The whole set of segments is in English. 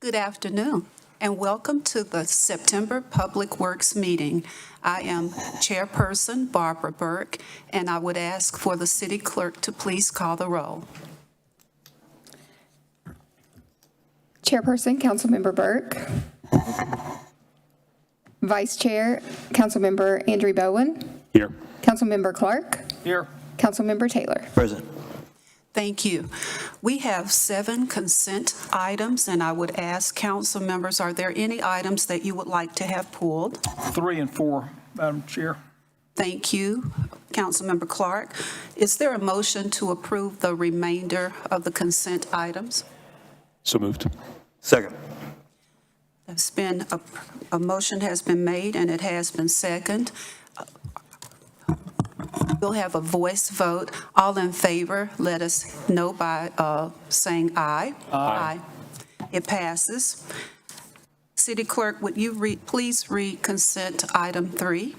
Good afternoon, and welcome to the September Public Works meeting. I am Chairperson Barbara Burke, and I would ask for the City Clerk to please call the roll. Chairperson, Councilmember Burke. Vice Chair, Councilmember Andrew Bowen. Here. Councilmember Clark. Here. Councilmember Taylor. Present. Thank you. We have 7 consent items, and I would ask council members, are there any items that you would like to have pulled? 3 and 4, Madam Chair. Thank you, Councilmember Clark. Is there a motion to approve the remainder of the consent items? So moved. Second. There's been a motion has been made, and it has been seconded. We'll have a voice vote. All in favor, let us know by saying aye. Aye. It passes. City Clerk, would you please read consent item 3?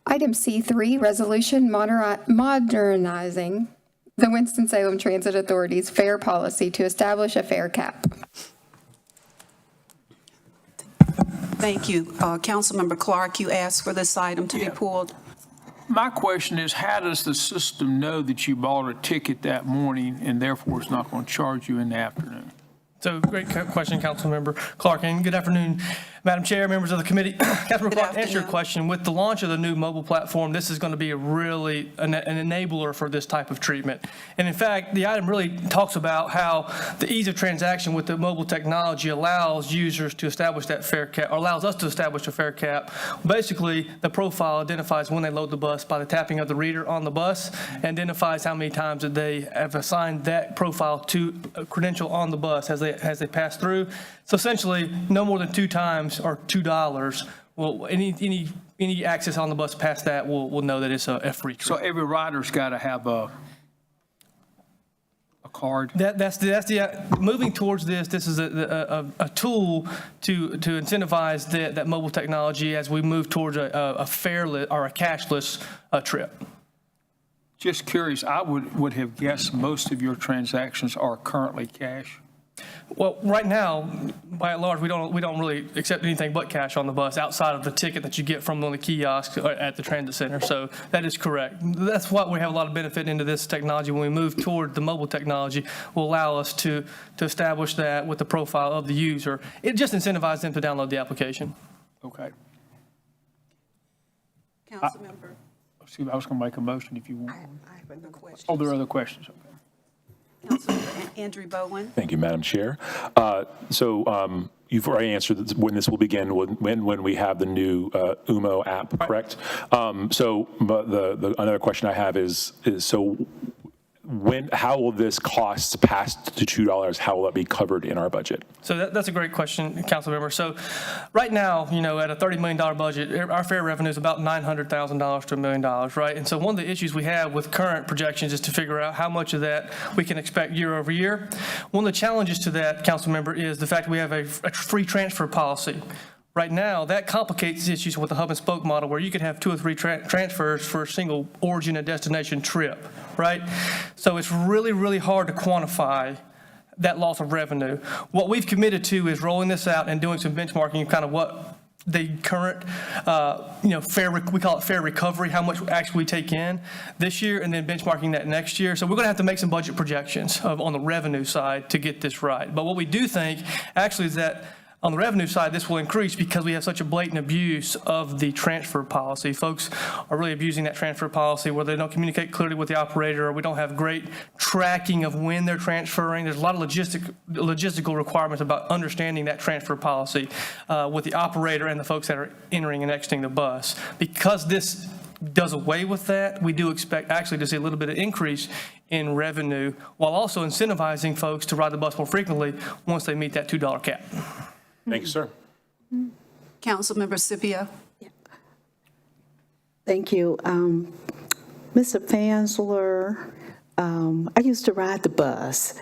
Item C3, resolution modernizing the Winston-Salem Transit Authority's fare policy to establish a fare cap. Thank you. Councilmember Clark, you asked for this item to be pulled. My question is, how does the system know that you bought a ticket that morning and therefore it's not going to charge you in the afternoon? So great question, Councilmember Clark, and good afternoon, Madam Chair, members of the committee. Councilmember Clark, to answer your question, with the launch of the new mobile platform, this is going to be an enabler for this type of treatment. And in fact, the item really talks about how the ease of transaction with the mobile technology allows users to establish that fare cap, or allows us to establish a fare cap. Basically, the profile identifies when they load the bus by the tapping of the reader on the bus, and identifies how many times that they have assigned that profile to a credential on the bus as they pass through. So essentially, no more than 2 times or $2 will any access on the bus past that will know that it's a free trip. So every rider's got to have a card? That's the moving towards this. This is a tool to incentivize that mobile technology as we move towards a fareless or a cashless trip. Just curious, I would have guessed most of your transactions are currently cash. Well, right now, by and large, we don't really accept anything but cash on the bus outside of the ticket that you get from one of the kiosks at the transit center. So that is correct. That's why we have a lot of benefit into this technology. When we move toward the mobile technology, will allow us to establish that with the profile of the user. It just incentivizes them to download the application. Okay. Councilmember. I was going to make a motion if you want. I have another question. Oh, there are other questions. Okay. Councilmember Andrew Bowen. Thank you, Madam Chair. You've already answered when this will begin, when we have the new UMO app, correct? Another question I have is how will this cost pass to $2? How will that be covered in our budget? So that's a great question, Councilmember. So right now, at a $30 million budget, our fare revenue is about $900,000 to $1 million, right? And so one of the issues we have with current projections is to figure out how much of that we can expect year over year. One of the challenges to that, Councilmember, is the fact that we have a free transfer policy. Right now, that complicates issues with the hub and spoke model where you could have 2 or 3 transfers for a single origin and destination trip, right? So it's really, really hard to quantify that loss of revenue. What we've committed to is rolling this out and doing some benchmarking of kind of what the current, we call it fare recovery, how much actually we take in this year, and then benchmarking that next year. So we're going to have to make some budget projections on the revenue side to get this right. But what we do think actually is that on the revenue side, this will increase because we have such a blatant abuse of the transfer policy. Folks are really abusing that transfer policy where they don't communicate clearly with the operator, or we don't have great tracking of when they're transferring. There's a lot of logistical requirements about understanding that transfer policy with the operator and the folks that are entering and exiting the bus. Because this does away with that, we do expect actually to see a little bit of increase in revenue while also incentivizing folks to ride the bus more frequently once they meet that $2 cap. Thank you, sir. Councilmember Scipio. Thank you. Mr. Fansler, I used to ride the bus,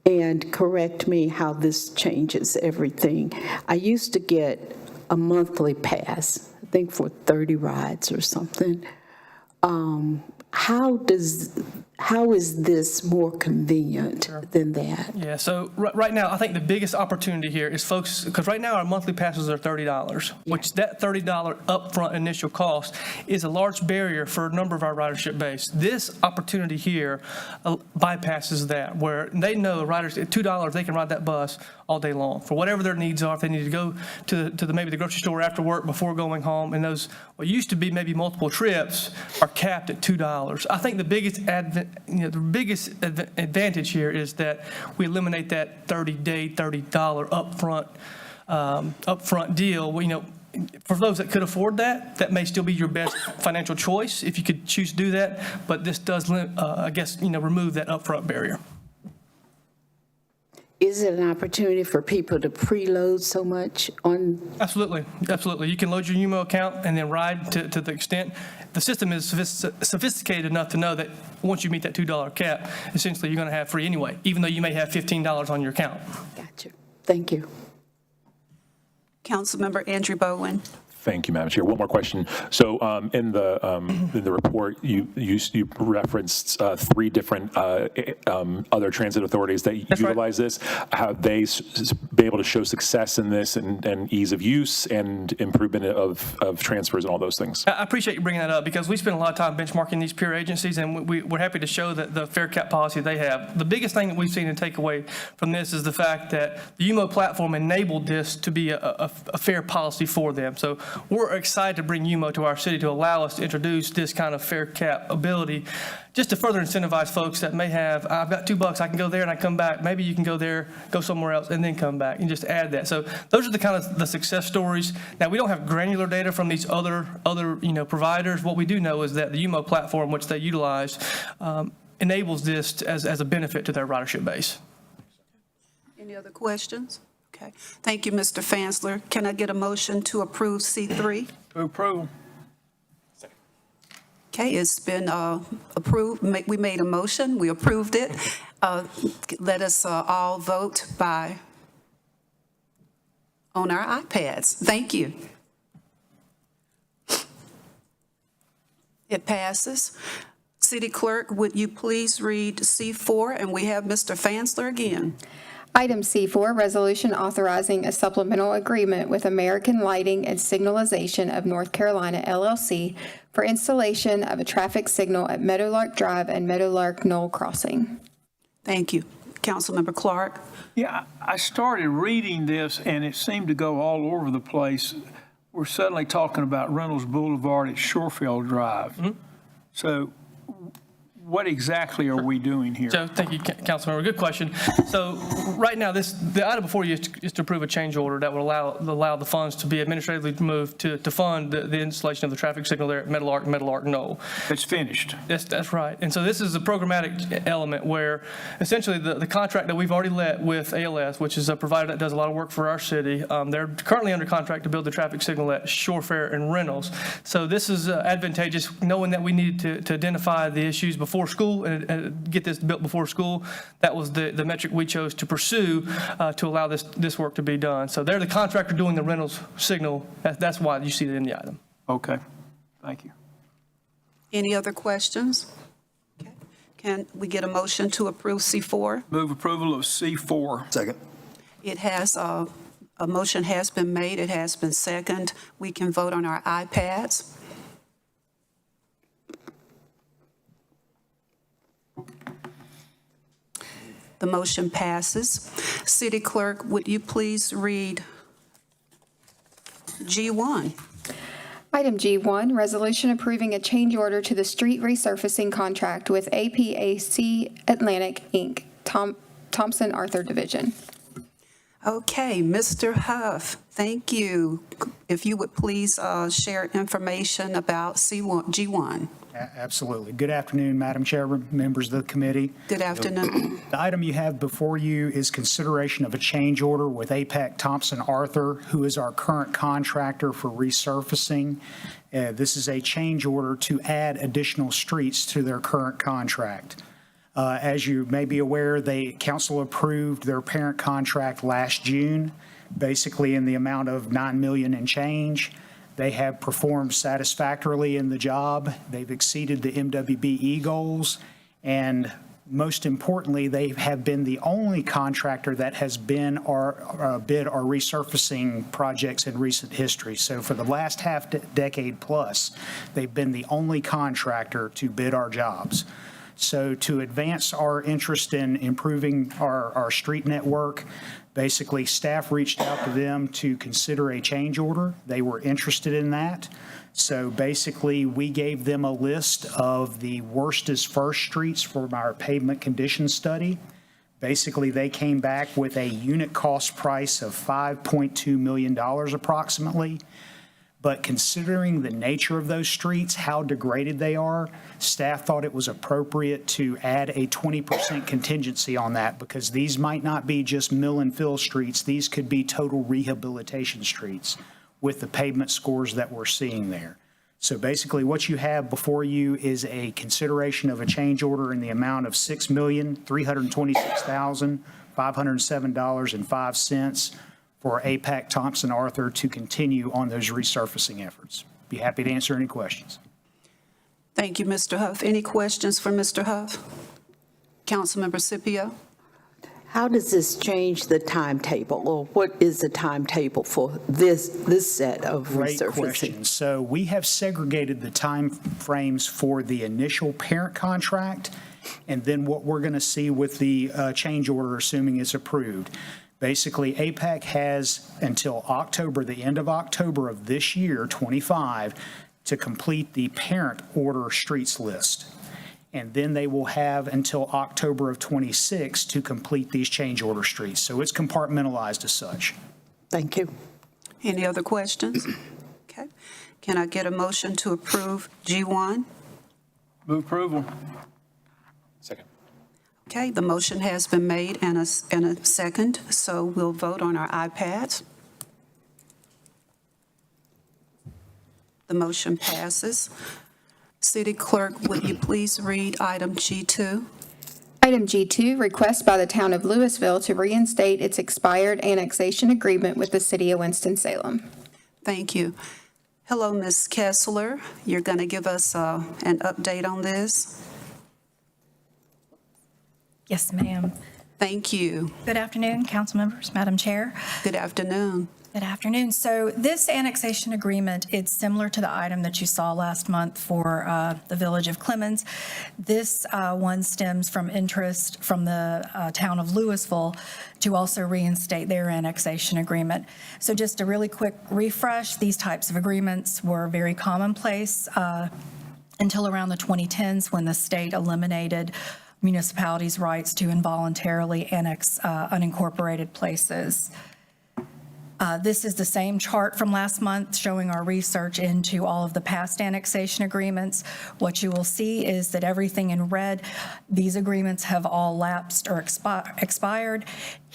and correct me how this changes everything. I used to get a monthly pass, I think for 30 rides or something. How how is this more convenient than that? Yeah, so right now, I think the biggest opportunity here is folks, because right now our monthly passes are $30, which that $30 upfront initial cost is a large barrier for a number of our ridership base. This opportunity here bypasses that, where they know riders at $2, they can ride that bus all day long for whatever their needs are. If they need to go to maybe the grocery store after work before going home, and those what used to be maybe multiple trips are capped at $2. I think the biggest advantage here is that we eliminate that 30-day, $30 upfront deal. For those that could afford that, that may still be your best financial choice if you could choose to do that. But this does, remove that upfront barrier. Is it an opportunity for people to preload so much on? Absolutely. You can load your UMO account and then ride to the extent. The system is sophisticated enough to know that once you meet that $2 cap, essentially you're going to have free anyway, even though you may have $15 on your account. Gotcha. Thank you. Councilmember Andrew Bowen. Thank you, Madam Chair. One more question. So in the report, you referenced 3 different other transit authorities that utilize this. Have they been able to show success in this and ease of use and improvement of transfers and all those things? I appreciate you bringing that up because we spend a lot of time benchmarking these peer agencies, and we're happy to show that the fare cap policy they have. The biggest thing that we've seen to take away from this is the fact that the UMO platform enabled this to be a fair policy for them. So we're excited to bring UMO to our city to allow us to introduce this kind of fare cap ability just to further incentivize folks that may have, I've got $2, I can go there and I come back. Maybe you can go there, go somewhere else, and then come back and just add that. So those are the kind of the success stories. Now, we don't have granular data from these other providers. What we do know is that the UMO platform, which they utilize, enables this as a benefit to their ridership base. Any other questions? Okay. Thank you, Mr. Fansler. Can I get a motion to approve C3? Approval. Okay, it's been approved. We made a motion. We approved it. Let us all vote on our iPads. Thank you. It passes. City Clerk, would you please read C4? And we have Mr. Fansler again. Item C4, resolution authorizing a supplemental agreement with American Lighting and Signalization of North Carolina, LLC, for installation of a traffic signal at Meadowlark Drive and Meadowlark Knoll Crossing. Thank you. Councilmember Clark. Yeah, I started reading this, and it seemed to go all over the place. We're suddenly talking about Reynolds Boulevard at Shorefield Drive. Mm-hmm. So what exactly are we doing here? So thank you, Councilmember. Good question. So right now, the item before you is to approve a change order that would allow the funds to be administratively moved to fund the installation of the traffic signal there at Meadowlark Knoll. It's finished. That's right. And so this is a programmatic element where essentially the contract that we've already let with ALS, which is a provider that does a lot of work for our city, they're currently under contract to build the traffic signal at Shorefair and Reynolds. So this is advantageous, knowing that we needed to identify the issues before school and get this built before school. That was the metric we chose to pursue to allow this work to be done. So they're the contractor doing the Reynolds signal. That's why you see it in the item. Okay. Thank you. Any other questions? Okay. Can we get a motion to approve C4? Move approval of C4. Second. It has, a motion has been made. It has been seconded. We can vote on our iPads. The motion passes. City Clerk, would you please read G1? Item G1, resolution approving a change order to the street resurfacing contract with APAC Atlantic, Inc., Thompson Arthur Division. Okay, Mr. Huff, thank you. If you would please share information about G1. Absolutely. Good afternoon, Madam Chairman, members of the committee. Good afternoon. The item you have before you is consideration of a change order with APAC Thompson Arthur, who is our current contractor for resurfacing. This is a change order to add additional streets to their current contract. As you may be aware, council approved their parent contract last June, basically in the amount of $9 million and change. They have performed satisfactorily in the job. They've exceeded the MWBE goals, And most importantly, they have been the only contractor that has been bid our resurfacing projects in recent history. So for the last decade plus, they've been the only contractor to bid our jobs. So to advance our interest in improving our street network, basically staff reached out to them to consider a change order. They were interested in that. So basically, we gave them a list of the worst is first streets from our pavement condition study. Basically, they came back with a unit cost price of $5.2 million approximately. But considering the nature of those streets, how degraded they are, staff thought it was appropriate to add a 20% contingency on that, because these might not be just mill and fill streets. These could be total rehabilitation streets with the pavement scores that we're seeing there. So basically what you have before you is a consideration of a change order in the amount of $6,326,507.05 for APAC Thompson Arthur to continue on those resurfacing efforts. Be happy to answer any questions. Thank you, Mr. Huff. Any questions for Mr. Huff? Councilmember Scipio? How does this change the timetable, or what is the timetable for this set of Great resurfacing? question. So we have segregated the time frames for the initial parent contract, and then what we're going to see with the change order, assuming it's approved. Basically, APAC has until October, the end of October of this year, 25, to complete the parent order streets list. And then they will have until October of 26 to complete these change order streets. So it's compartmentalized as such. Thank you. Any other questions? Okay. Can I get a motion to approve G1? Move approval. Second. Okay, the motion has been made and a second, so we'll vote on our iPads. The motion passes. City Clerk, would you please read item G2? Item G2, request by the Town of Louisville to reinstate its expired annexation agreement with the City of Winston-Salem. Thank you. Hello, Ms. Kessler. You're going to give us an update on this? Yes, ma'am. Thank you. Good afternoon, council members, Madam Chair. Good afternoon. Good afternoon. So this annexation agreement, it's similar to the item that you saw last month for the Village of Clemens. This one stems from interest from the town of Louisville to also reinstate their annexation agreement. So just a really quick refresh, these types of agreements were very commonplace until around the 2010s, when the state eliminated municipalities' rights to involuntarily annex unincorporated places. This is the same chart from last month showing our research into all of the past annexation agreements. What you will see is that everything in red, these agreements have all lapsed or expired,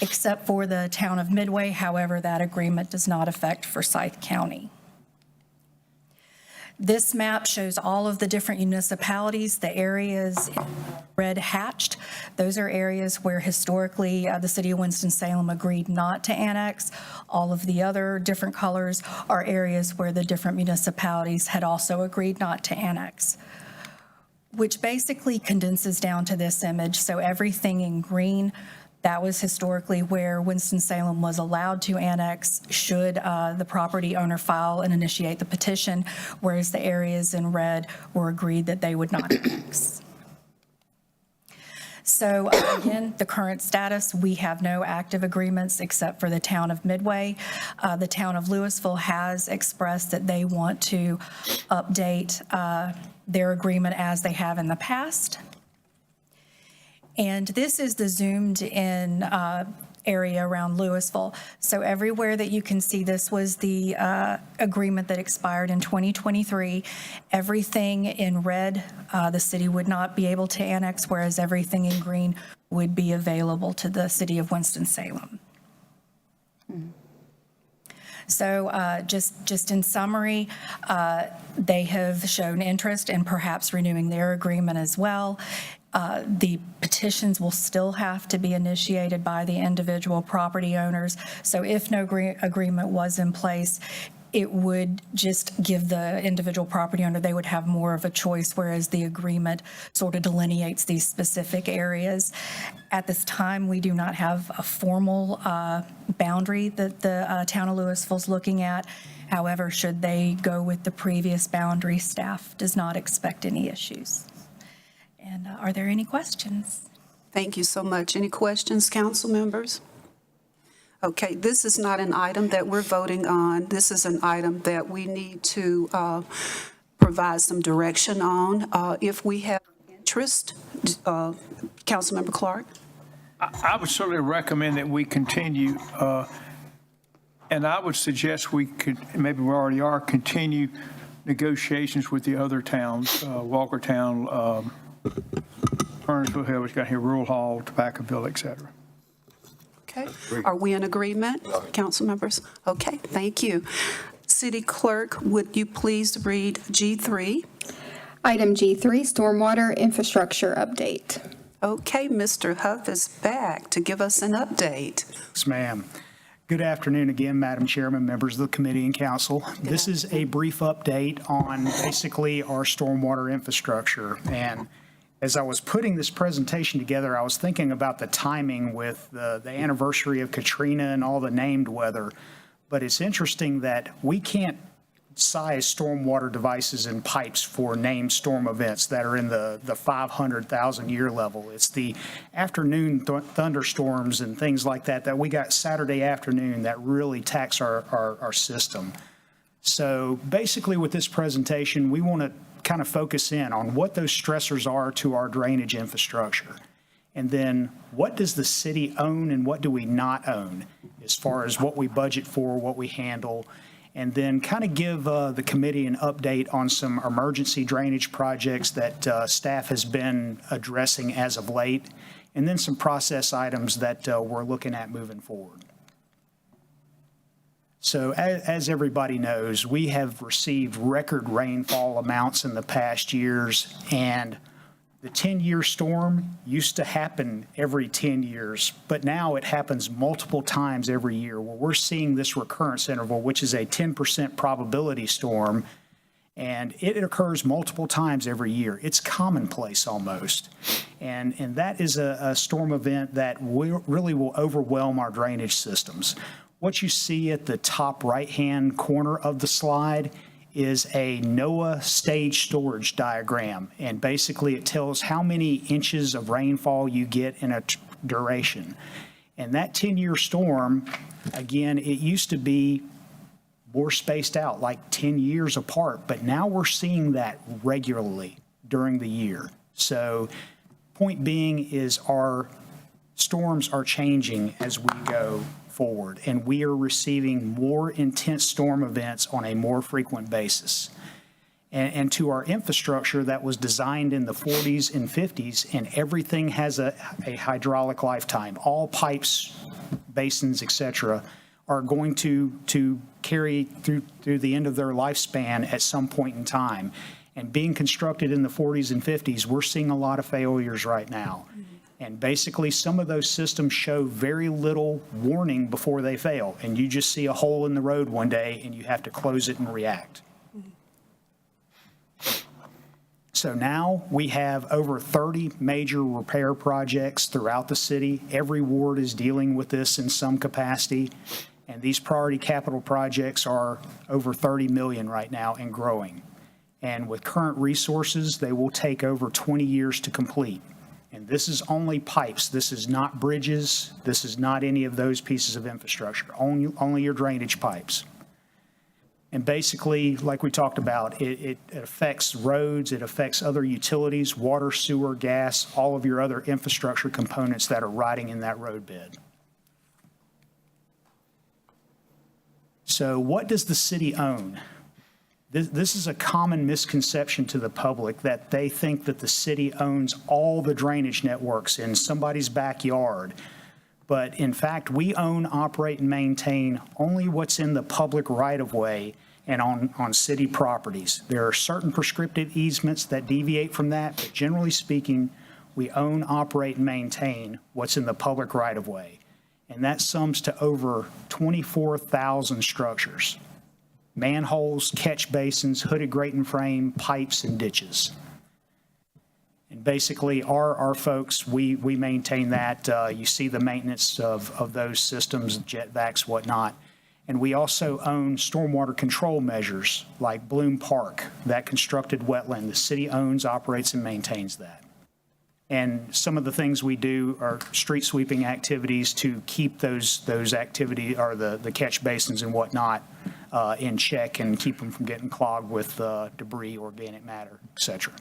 except for the town of Midway. However, that agreement does not affect Forsyth County. This map shows all of the different municipalities, the areas red hatched. Those are areas where historically the city of Winston-Salem agreed not to annex. All of the other different colors are areas where the different municipalities had also agreed not to annex, which basically condenses down to this image. So everything in green, that was historically where Winston-Salem was allowed to annex should the property owner file and initiate the petition, whereas the areas in red were agreed that they would not annex. So again, the current status, we have no active agreements except for the town of Midway. The town of Louisville has expressed that they want to update their agreement as they have in the past. And this is the zoomed in area around Louisville. So everywhere that you can see, this was the agreement that expired in 2023. Everything in red, the city would not be able to annex, whereas everything in green would be available to the city of Winston-Salem. So just in summary, they have shown interest in perhaps renewing their agreement as well. The petitions will still have to be initiated by the individual property owners. So if no agreement was in place, It would just give the individual property owner, they would have more of a choice, whereas the agreement sort of delineates these specific areas. At this time, we do not have a formal boundary that the town of Louisville's looking at. However, should they go with the previous boundary, staff does not expect any issues. And are there any questions? Thank you so much. Any questions, council members? Okay, this is not an item that we're voting on. This is an item that we need to provide some direction on. If we have interest, Councilmember Clark? I would certainly recommend that we continue, and I would suggest we could, maybe we already are, continue negotiations with the other towns, Walkertown, Burnsville Hill, which got here, Rural Hall, Tobaccoville, et cetera. Okay, are we in agreement, council members? Okay, thank you. City Clerk, would you please read G3? Item G3, stormwater infrastructure update. Okay, Mr. Huff is back to give us an update. Yes, ma'am. Good afternoon again, Madam Chairman, members of the committee and council. This is a brief update on basically our stormwater infrastructure. And as I was putting this presentation together, I was thinking about the timing with the anniversary of Katrina and all the named weather. But it's interesting that we can't size stormwater devices and pipes for named storm events that are in the 500,000 year level. It's the afternoon thunderstorms and things like that we got Saturday afternoon that really tax our system. So basically with this presentation, we want to kind of focus in on what those stressors are to our drainage infrastructure. And then what does the city own and what do we not own as far as what we budget for, what we handle, and then kind of give the committee an update on some emergency drainage projects that staff has been addressing as of late, and then some process items that we're looking at moving forward. So as everybody knows, we have received record rainfall amounts in the past years, and the 10-year storm used to happen every 10 years, but now it happens multiple times every year where we're seeing this recurrence interval, which is a 10% probability storm, and it occurs multiple times every year. It's commonplace almost. And that is a storm event that really will overwhelm our drainage systems. What you see at the top right-hand corner of the slide is a NOAA stage storage diagram. And basically it tells how many inches of rainfall you get in a duration. And that 10-year storm, again, it used to be more spaced out, like 10 years apart, but now we're seeing that regularly during the year. So point being is our storms are changing as we go forward, and we are receiving more intense storm events on a more frequent basis. And to our infrastructure that was designed in the 40s and 50s, and everything has a hydraulic lifetime. All pipes, basins, et cetera, are going to carry through the end of their lifespan at some point in time. And being constructed in the 40s and 50s, we're seeing a lot of failures right now. And basically, some of those systems show very little warning before they fail. And you just see a hole in the road one day and you have to close it and react. So now we have over 30 major repair projects throughout the city. Every ward is dealing with this in some capacity. And these priority capital projects are over 30 million right now and growing. And with current resources, they will take over 20 years to complete. And this is only pipes. This is not bridges. This is not any of those pieces of infrastructure, only your drainage pipes. And basically, like we talked about, it affects roads, it affects other utilities, water, sewer, gas, all of your other infrastructure components that are riding in that road bed. So what does the city own? This is a common misconception to the public that they think that the city owns all the drainage networks in somebody's backyard. But in fact, we own, operate, and maintain only what's in the public right-of-way and on city properties. There are certain prescriptive easements that deviate from that, but generally speaking, we own, operate, and maintain what's in the public right-of-way. And that sums to over 24,000 structures. manholes, catch basins, hooded grate and frame, pipes, and ditches. And basically, our folks, we maintain that. You see the maintenance of those systems, jet vacs, whatnot. And we also own stormwater control measures like Bloom Park, that constructed wetland. The city owns, operates, and maintains that. And some of the things we do are street sweeping activities to keep those activities, or the catch basins and whatnot, in check and keep them from getting clogged with debris, organic matter, et cetera.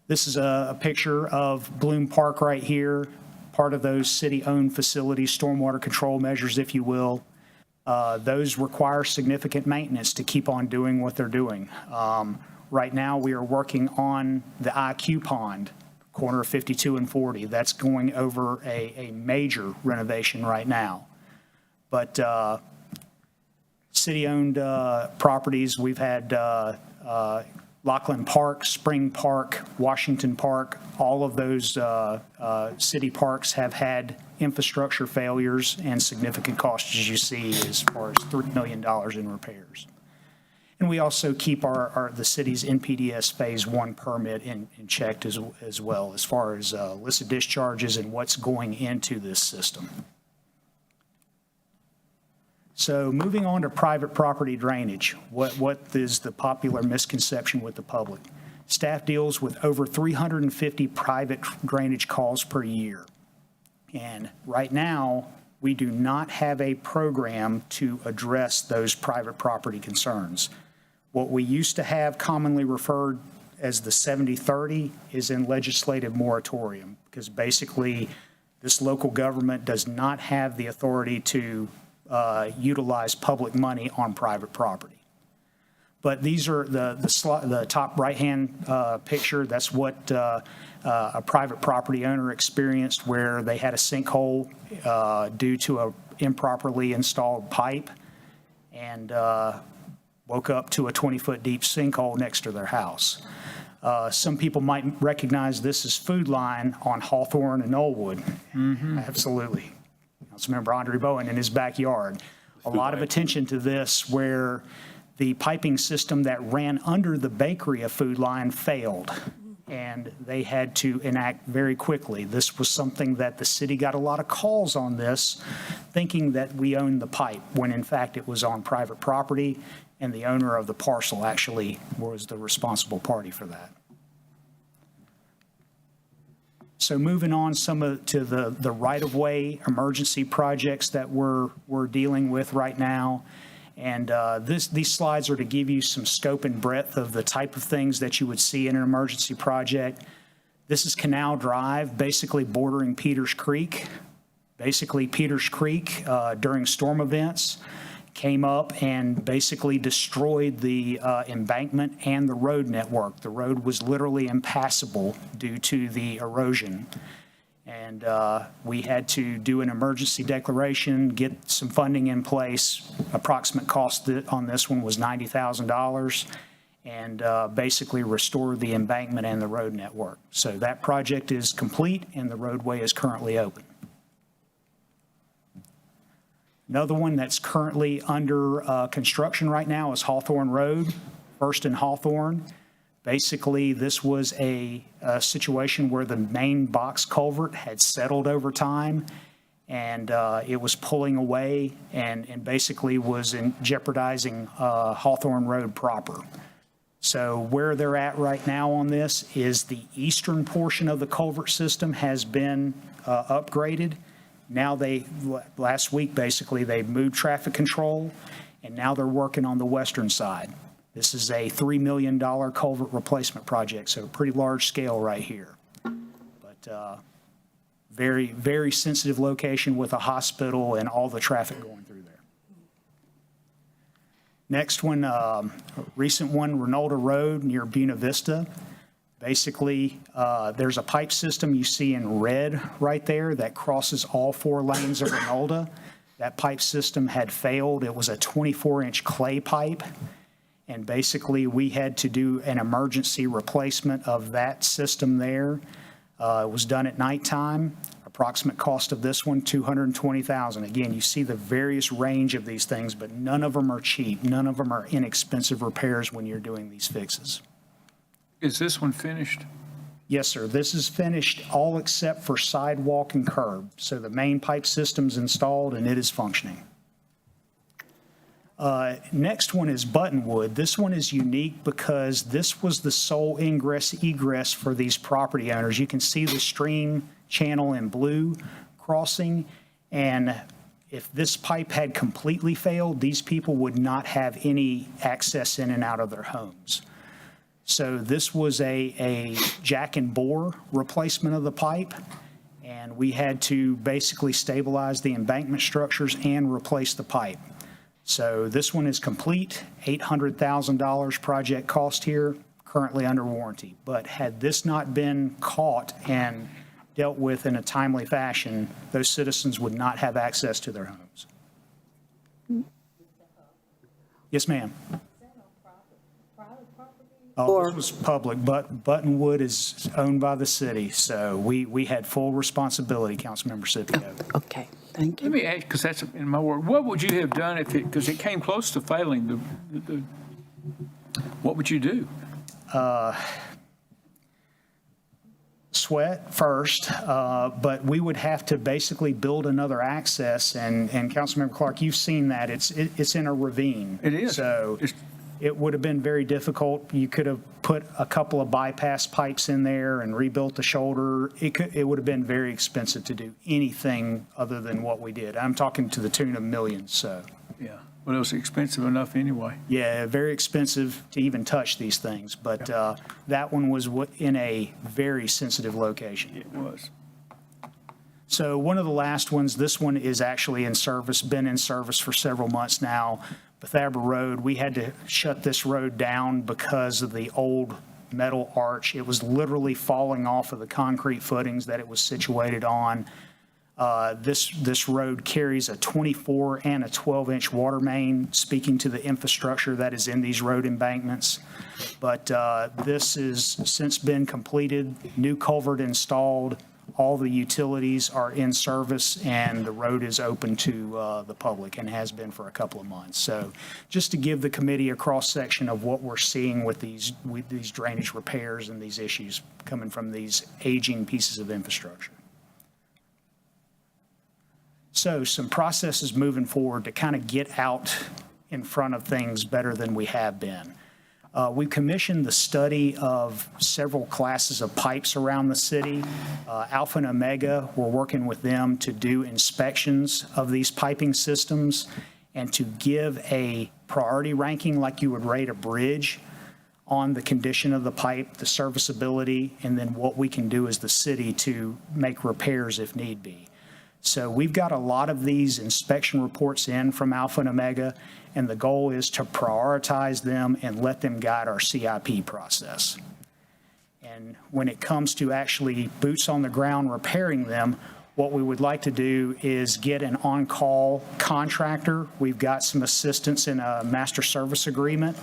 This is a picture of Bloom Park right here, part of those city-owned facilities, stormwater control measures, if you will. Those require significant maintenance to keep on doing what they're doing. Right now, we are working on the IQ pond, corner of 52 and 40. That's going over a major renovation right now. But city-owned properties, we've had Lockland Park, Spring Park, Washington Park, all of those city parks have had infrastructure failures and significant costs, as you see, as far as $3 million in repairs. And we also keep the city's NPDES Phase 1 permit in checked as well, as far as illicit discharges and what's going into this system. So moving on to private property drainage, what is the popular misconception with the public? Staff deals with over 350 private drainage calls per year. And right now, we do not have a program to address those private property concerns. What we used to have, commonly referred as the 70-30, is in legislative moratorium, because basically this local government does not have the authority to utilize public money on private property. But these are the top right-hand picture. That's what a private property owner experienced, where they had a sinkhole due to a improperly installed pipe, and woke up to a 20-foot deep sinkhole next to their house. Some people might recognize this as Food Line on Hawthorne and Knollwood. Mm-hmm. Absolutely. Councilmember Andre Bowen in his backyard. A lot of attention to this, where the piping system that ran under the bakery of Food Line failed, and they had to enact very quickly. This was something that the city got a lot of calls on this, thinking that we owned the pipe, when in fact it was on private property, and the owner of the parcel actually was the responsible party for that. So moving on to the right-of-way emergency projects that we're dealing with right now. And these slides are to give you some scope and breadth of the type of things that you would see in an emergency project. This is Canal Drive, basically bordering Peters Creek. Basically, Peters Creek, during storm events, came up and basically destroyed the embankment and the road network. The road was literally impassable due to the erosion. And we had to do an emergency declaration, get some funding in place. Approximate cost on this one was $90,000, and basically restore the embankment and the road network. So that project is complete, and the roadway is currently open. Another one that's currently under construction right now is Hawthorne Road, First and Hawthorne. Basically, this was a situation where the main box culvert had settled over time, and it was pulling away and basically was jeopardizing Hawthorne Road proper. So where they're at right now on this is the eastern portion of the culvert system has been upgraded. Now last week, basically, they moved traffic control, and now they're working on the western side. This is a $3 million culvert replacement project, so pretty large scale right here. But very, very sensitive location with a hospital and all the traffic going through there. Next one, recent one, Renolda Road near Buena Vista. Basically, there's a pipe system you see in red right there that crosses all 4 lanes of Renolda. That pipe system had failed. It was a 24-inch clay pipe. And basically, we had to do an emergency replacement of that system there. It was done at nighttime. Approximate cost of this one, $220,000. Again, you see the various range of these things, but none of them are cheap. None of them are inexpensive repairs when you're doing these fixes. Is this one finished? Yes, sir. This is finished all except for sidewalk and curb. So the main pipe system's installed and it is functioning. Next one is Buttonwood. This one is unique because this was the sole ingress egress for these property owners. You can see the stream channel in blue crossing, and if this pipe had completely failed, these people would not have any access in and out of their homes. So this was a jack and bore replacement of the pipe, and we had to basically stabilize the embankment structures and replace the pipe. So this one is complete, $800,000 project cost here, currently under warranty. But had this not been caught and dealt with in a timely fashion, those citizens would not have access to their homes. Yes, ma'am. Oh, this was public, but Buttonwood is owned by the city, so we had full responsibility, Councilmember Scipio. Okay, thank you. Let me ask, because that's in my word, what would you have done if it, because it came close to failing, what would you do? Sweat first, but we would have to basically build another access, and Councilmember Clark, you've seen that, it's in a ravine. It is. So it would have been very difficult. You could have put a couple of bypass pipes in there and rebuilt the shoulder. It would have been very expensive to do anything other than what we did. I'm talking to the tune of millions, so. Yeah, well, it was expensive enough anyway. Yeah, very expensive to even touch these things, but that one was in a very sensitive location. It was. So one of the last ones, this one is actually in service, been in service for several months now. Bethabra Road, we had to shut this road down because of the old metal arch. It was literally falling off of the concrete footings that it was situated on. This road carries a 24 and a 12-inch water main, speaking to the infrastructure that is in these road embankments. But this has since been completed, new culvert installed, all the utilities are in service, and the road is open to the public and has been for a couple of months. So just to give the committee a cross-section of what we're seeing with these drainage repairs and these issues coming from these aging pieces of infrastructure. So some processes moving forward to kind of get out in front of things better than we have been. We commissioned the study of several classes of pipes around the city. Alpha and Omega, we're working with them to do inspections of these piping systems and to give a priority ranking like you would rate a bridge on the condition of the pipe, the serviceability, and then what we can do as the city to make repairs if need be. So we've got a lot of these inspection reports in from Alpha and Omega, and the goal is to prioritize them and let them guide our CIP process. And when it comes to actually boots on the ground repairing them, what we would like to do is get an on-call contractor. We've got some assistance in a master service agreement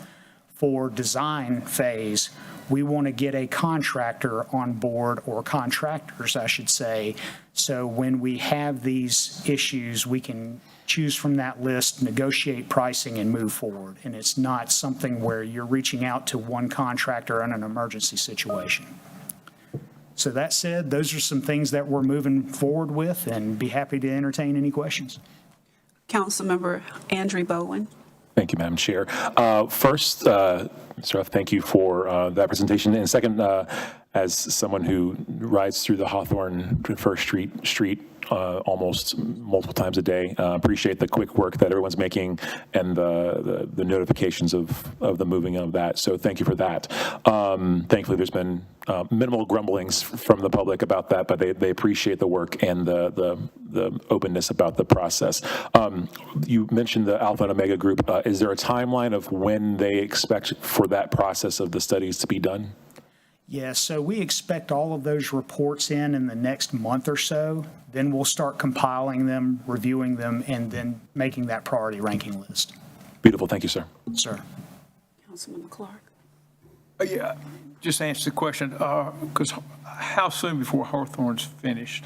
for design phase. We want to get a contractor on board, or contractors, I should say, so when we have these issues, we can choose from that list, negotiate pricing, and move forward. And it's not something where you're reaching out to one contractor in an emergency situation. So that said, those are some things that we're moving forward with, and be happy to entertain any questions. Councilmember Andrew Bowen. Thank you, Madam Chair. First, Mr. F., thank you for that presentation. And second, as someone who rides through the Hawthorne First Street almost multiple times a day, appreciate the quick work that everyone's making and the notifications of the moving of that. So thank you for that. Thankfully, there's been minimal grumblings from the public about that, but they appreciate the work and the openness about the process. You mentioned the Alpha and Omega group. Is there a timeline of when they expect for that process of the studies to be done? Yeah, so we expect all of those reports in the next month or so. Then we'll start compiling them, reviewing them, and then making that priority ranking list. Beautiful. Thank you, sir. Sir. Councilman Clark. Yeah, just answer the question, because how soon before Hawthorne's finished?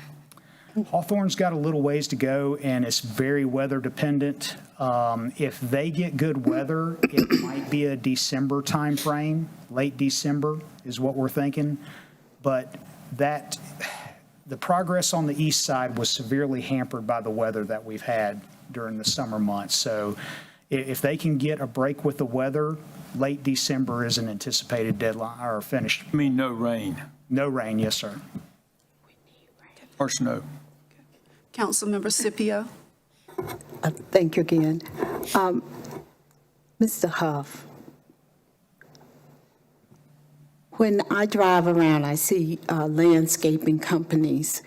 Hawthorne's got a little ways to go, and it's very weather dependent. If they get good weather, it might be a December timeframe. Late December is what we're thinking. But the progress on the east side was severely hampered by the weather that we've had during the summer months. So if they can get a break with the weather, late December is an anticipated deadline or finish. I mean, no rain No rain, yes, sir. or snow. Councilmember Scipio. Thank you again. Mr. Huff, when I drive around, I see landscaping companies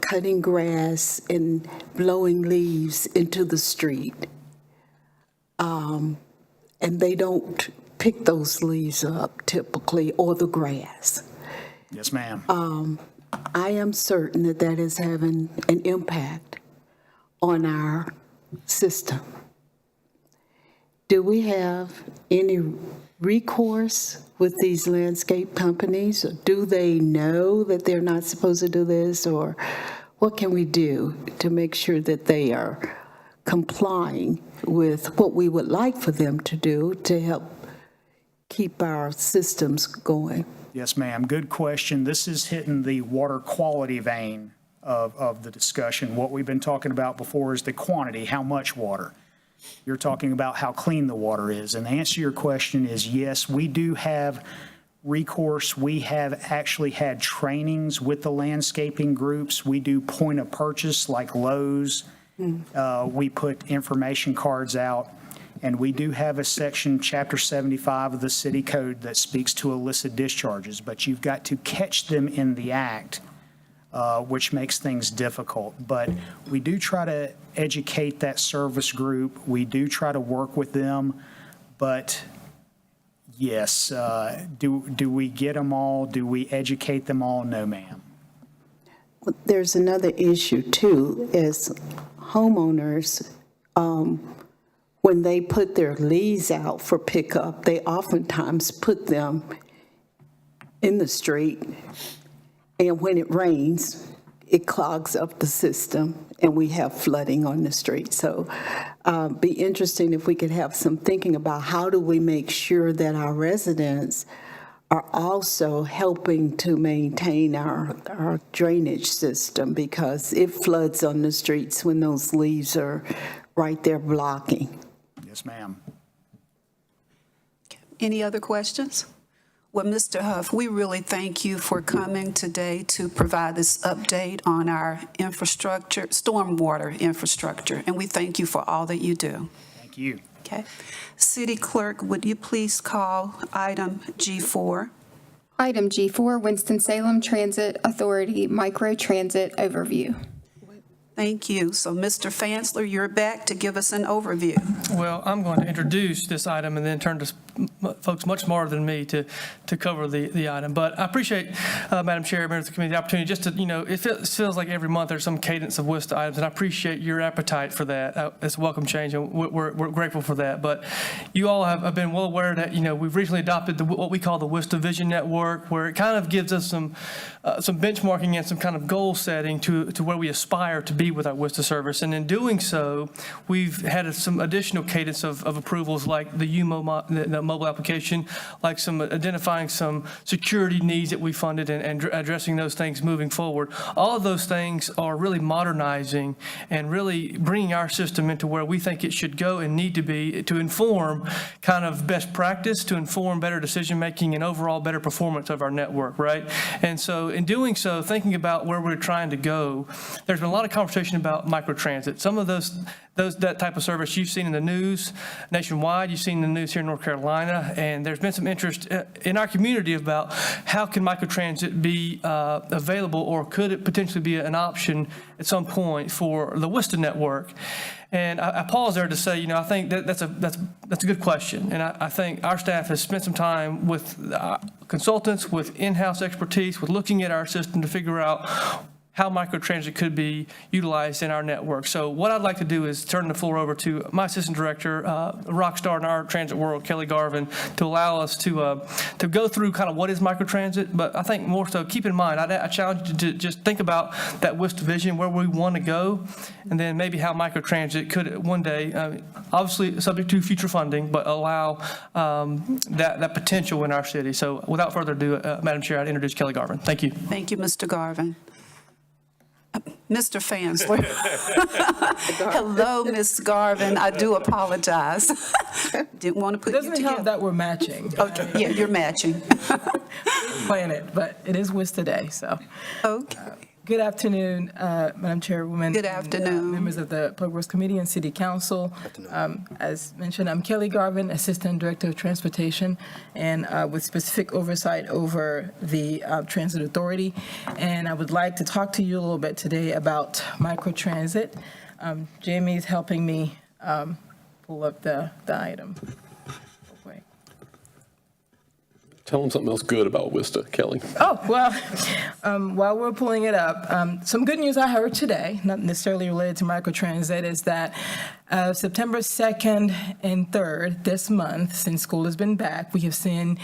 cutting grass and blowing leaves into the street. And they don't pick those leaves up typically, or the grass. Yes, ma'am. I am certain that that is having an impact on our system. Do we have any recourse with these landscape companies? Do they know that they're not supposed to do this? Or what can we do to make sure that they are complying with what we would like for them to do to help keep our systems going? Yes, ma'am. Good question. This is hitting the water quality vein of the discussion. What we've been talking about before is the quantity, how much water. You're talking about how clean the water is. And the answer to your question is yes, we do have recourse. We have actually had trainings with the landscaping groups. We do point of purchase like Lowe's. We put information cards out. And we do have a section, Chapter 75 of the city code, that speaks to illicit discharges, but you've got to catch them in the act, which makes things difficult. But we do try to educate that service group. We do try to work with them. But yes, do we get them all? Do we educate them all? No, ma'am. There's another issue too, is homeowners, when they put their leaves out for pickup, they oftentimes put them in the street. And when it rains, it clogs up the system and we have flooding on the street. So be interesting if we could have some thinking about how do we make sure that our residents are also helping to maintain our drainage system, because it floods on the streets when those leaves are right there blocking. Yes, ma'am. Any other questions? Well, Mr. Huff, we really thank you for coming today to provide this update on our infrastructure, stormwater infrastructure, and we thank you for all that you do. Thank you. Okay. City Clerk, would you please call item G4? Item G4, Winston-Salem Transit Authority Microtransit Overview. Thank you. So, Mr. Fansler, you're back to give us an overview. Well, I'm going to introduce this item and then turn to folks much smarter than me to cover the item. But I appreciate, Madam Chair, members of the committee, the opportunity just to, it feels like every month there's some cadence of WISTA items, and I appreciate your appetite for that. It's a welcome change, and we're grateful for that. But you all have been well aware that, we've recently adopted what we call the WISTA Vision Network, where it kind of gives us some benchmarking and some kind of goal setting to where we aspire to be with our WISTA service. And in doing so, we've had some additional cadence of approvals, like the the mobile application, like identifying some security needs that we funded and addressing those things moving forward. All of those things are really modernizing and really bringing our system into where we think it should go and need to be to inform kind of best practice, to inform better decision-making and overall better performance of our network, right? And so in doing so, thinking about where we're trying to go, there's been a lot of conversation about microtransit. Some of that type of service you've seen in the news nationwide, you've seen in the news here in North Carolina, and there's been some interest in our community about how can microtransit be available, or could it potentially be an option at some point for the WISTA network. And I pause there to say, I think that's a good question. And I think our staff has spent some time with consultants, with in-house expertise, with looking at our system to figure out how microtransit could be utilized in our network. So what I'd like to do is turn the floor over to my assistant director, rock star in our transit world, Kelly Garvin, to allow us to go through kind of what is microtransit. But I think more so, keep in mind, I challenge you to just think about that WIST vision, where we want to go, and then maybe how microtransit could one day, obviously subject to future funding, but allow that potential in our city. So without further ado, Madam Chair, I'd introduce Kelly Garvin. Thank you. Thank you, Mr. Garvin. Mr. Fansler. Hello, Ms. Garvin. I do apologize. Didn't want to put you Doesn't together. help that we're matching. Okay, yeah, you're matching. Plan it, but it is WIS today, so. Okay. Good afternoon, Madam Chairwoman. Good and, afternoon. members of the Public Works Committee and City Council. As mentioned, I'm Kelly Garvin, Assistant Director of Transportation, and with specific oversight over the Transit Authority. And I would like to talk to you a little bit today about microtransit. Jamie is helping me pull up the item. Wait. Tell them something else good about WISTA, Kelly. Oh, well, while we're pulling it up, some good news I heard today, not necessarily related to microtransit, is that September 2nd and 3rd this month, since school has been back, we have seen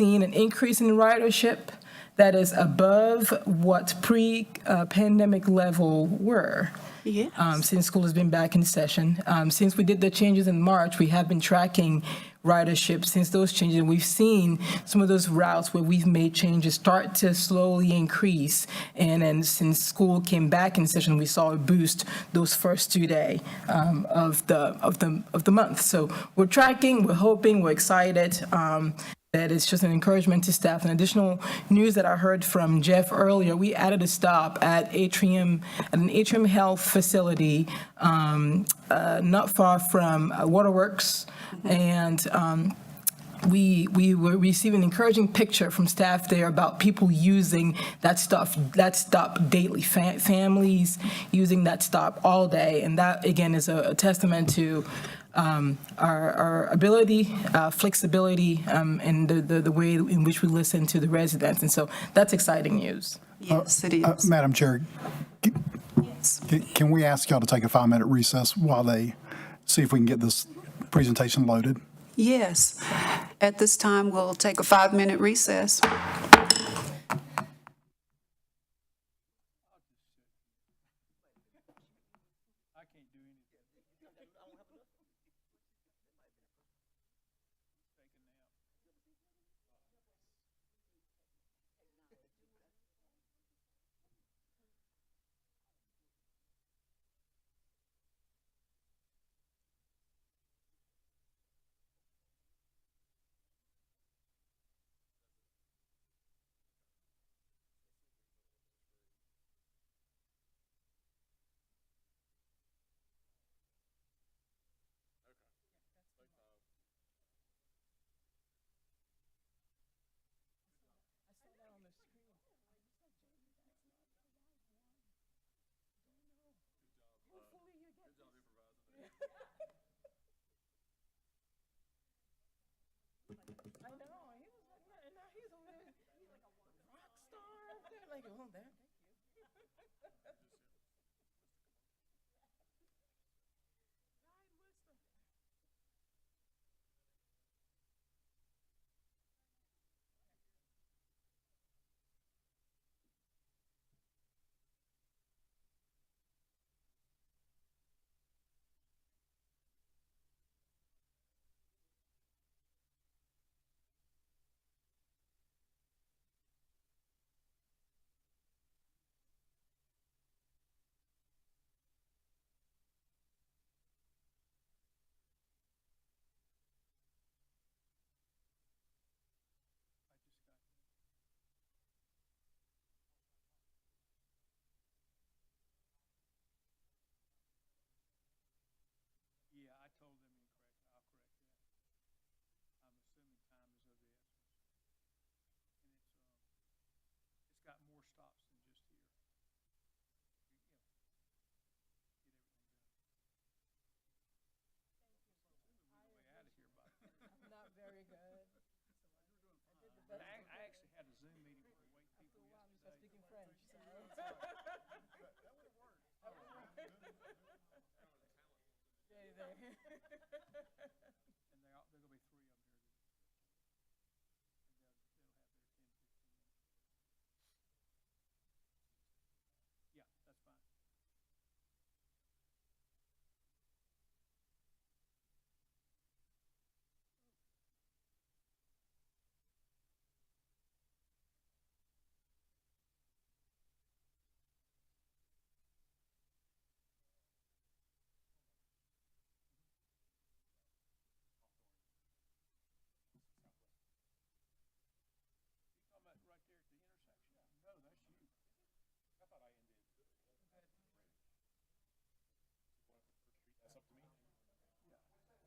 an increase in ridership that is above what pre-pandemic level were. Yes. Since school has been back in session. Since we did the changes in March, we have been tracking ridership since those changes. And we've seen some of those routes where we've made changes start to slowly increase. And then since school came back in session, we saw a boost those first 2 days of the month. So we're tracking, we're hoping, we're excited. That it's just an encouragement to staff. And additional news that I heard from Jeff earlier, we added a stop at an Atrium Health facility not far from Waterworks. And we were receiving an encouraging picture from staff there about people using that stop daily, families using that stop all day. And that, again, is a testament to our ability, flexibility, and the way in which we listen to the residents. And so that's exciting news. Yes, it is. Madam Chair, can we ask y'all to take a 5-minute recess while they see if we can get this presentation loaded? Yes. At this time, we'll take a 5-minute recess. I know. He was like, no, he's a rock star. Like, oh, there.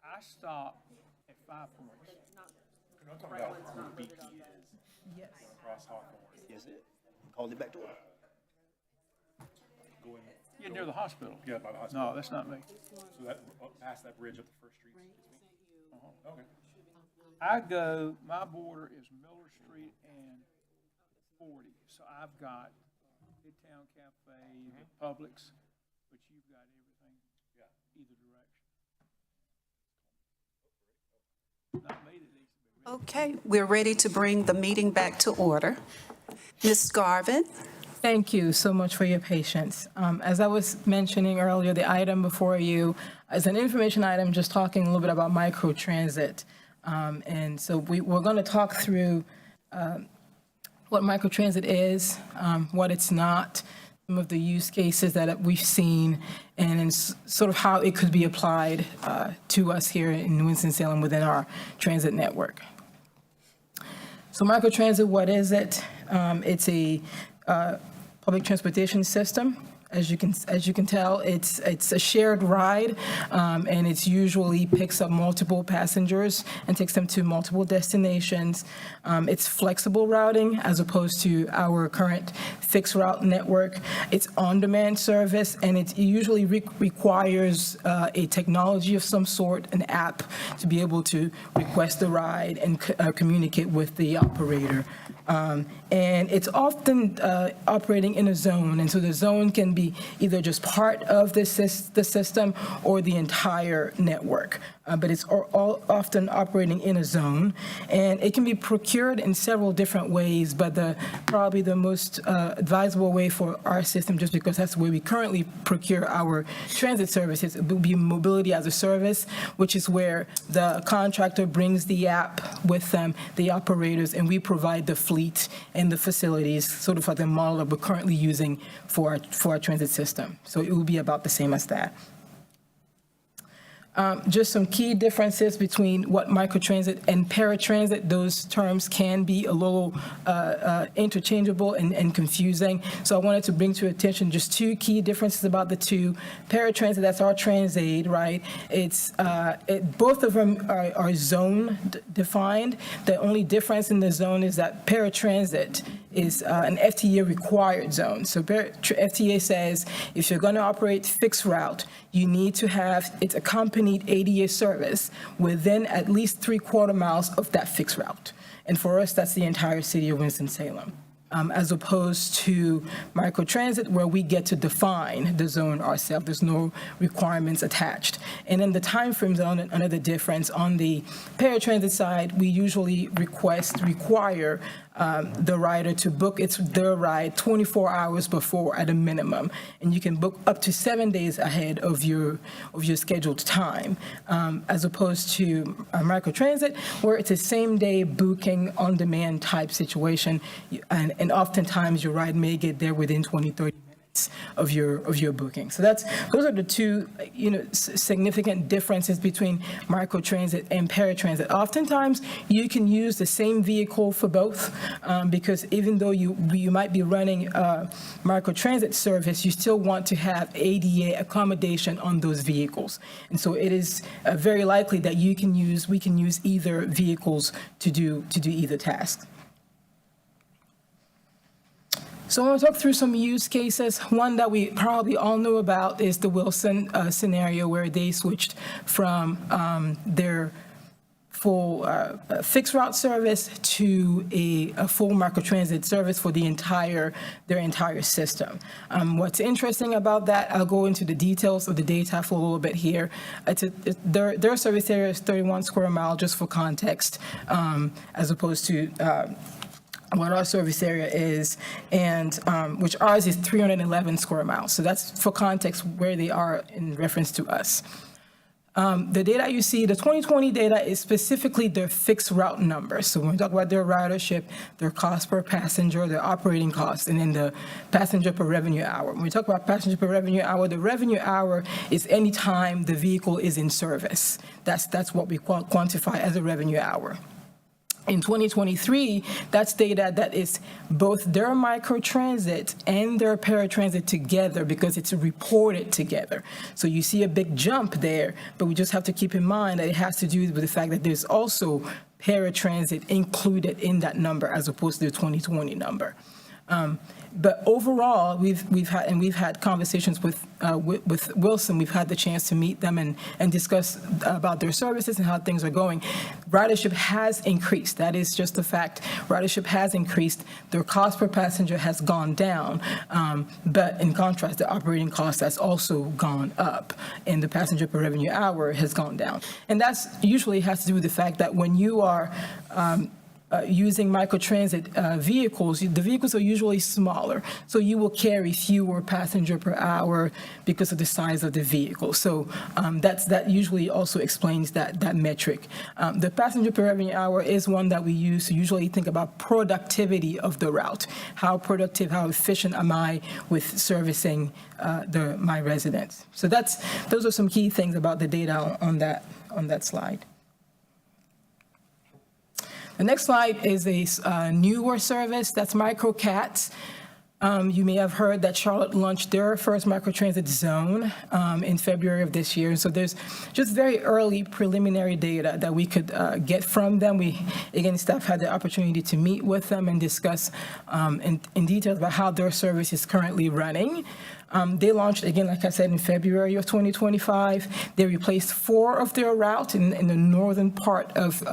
I stop at 5 points. Yes, it. Called it back to order. You're near the hospital. Yeah, by the hospital. No, that's not me. So that, past that bridge up the First Street? Okay. My border is Miller Street and 40. So I've got Midtown Cafe, the Publix, but you've got everything either direction. Not me that needs to be. Okay, we're ready to bring the meeting back to order. Ms. Garvin? Thank you so much for your patience. As I was mentioning earlier, the item before you is an information item just talking a little bit about microtransit. And so we're going to talk through what microtransit is, what it's not, some of the use cases that we've seen, and sort of how it could be applied to us here in Winston-Salem within our transit network. So microtransit, what is it? It's a public transportation system. As you can tell, it's a shared ride, and it usually picks up multiple passengers and takes them to multiple destinations. It's flexible routing as opposed to our current fixed route network. It's on-demand service, and it usually requires a technology of some sort, an app, to be able to request the ride and communicate with the operator. And it's often operating in a zone, and so the zone can be either just part of the system or the entire network. But it's all often operating in a zone, and it can be procured in several different ways, but probably the most advisable way for our system, just because that's the way we currently procure our transit services, would be mobility as a service, which is where the contractor brings the app with them, the operators, and we provide the fleet and the facilities, sort of like the model that we're currently using for our transit system. So it will be about the same as that. Just some key differences between what microtransit and paratransit. Those terms can be a little interchangeable and confusing. So I wanted to bring to your attention just two key differences about the two. Paratransit, that's our TransAid, right? Both of them are zone defined. The only difference in the zone is that paratransit is an FTA required zone. So FTA says if you're going to operate fixed route, you need to have its accompanied ADA service within at least 3/4 miles of that fixed route. And for us, that's the entire city of Winston-Salem, as opposed to microtransit, where we get to define the zone ourselves. There's no requirements attached. And then the timeframes are another difference. On the paratransit side, we usually require the rider to book their ride 24 hours before at a minimum, and you can book up to 7 days ahead of your scheduled time, as opposed to microtransit, where it's a same-day booking on-demand type situation, and oftentimes your ride may get there within 20-30 minutes of your booking. So those are the two significant differences between microtransit and paratransit. Oftentimes you can use the same vehicle for both, because even though you might be running a microtransit service, you still want to have ADA accommodation on those vehicles. And so it is very likely that we can use either vehicles to do either task. So I want to talk through some use cases. One that we probably all know about is the Wilson scenario, where they switched from their full fixed route service to a full microtransit service for their entire system. What's interesting about that, I'll go into the details of the data for a little bit here. Their service area is 31 square miles, just for context, as opposed to what our service area is, and which ours is 311 square miles. So that's for context where they are in reference to us. The data you see, the 2020 data, is specifically their fixed route numbers. So when we talk about their ridership, their cost per passenger, their operating costs, and then the passenger per revenue hour. When we talk about passenger per revenue hour, the revenue hour is any time the vehicle is in service. That's what we quantify as a revenue hour. In 2023, that's data that is both their microtransit and their paratransit together because it's reported together. So you see a big jump there, but we just have to keep in mind that it has to do with the fact that there's also paratransit included in that number as opposed to the 2020 number. But overall, we've had conversations with Wilson. We've had the chance to meet them and discuss about their services and how things are going. Ridership has increased. That is just a fact. Ridership has increased. Their cost per passenger has gone down. But in contrast, the operating cost has also gone up, and the passenger per revenue hour has gone down. And that's usually has to do with the fact that when you are using microtransit vehicles, the vehicles are usually smaller, so you will carry fewer passenger per hour because of the size of the vehicle. So that usually also explains that metric. The passenger per revenue hour is one that we use to usually think about productivity of the route. How productive, how efficient am I with servicing my residents? So those are some key things about the data on that slide. The next slide is a newer service, that's MicroCats. You may have heard that Charlotte launched their first microtransit zone in February of this year. So there's just very early preliminary data that we could get from them. Staff had the opportunity to meet with them and discuss in detail about how their service is currently running. They launched, again, like I said, in February of 2025. They replaced 4 of their routes in the northern part of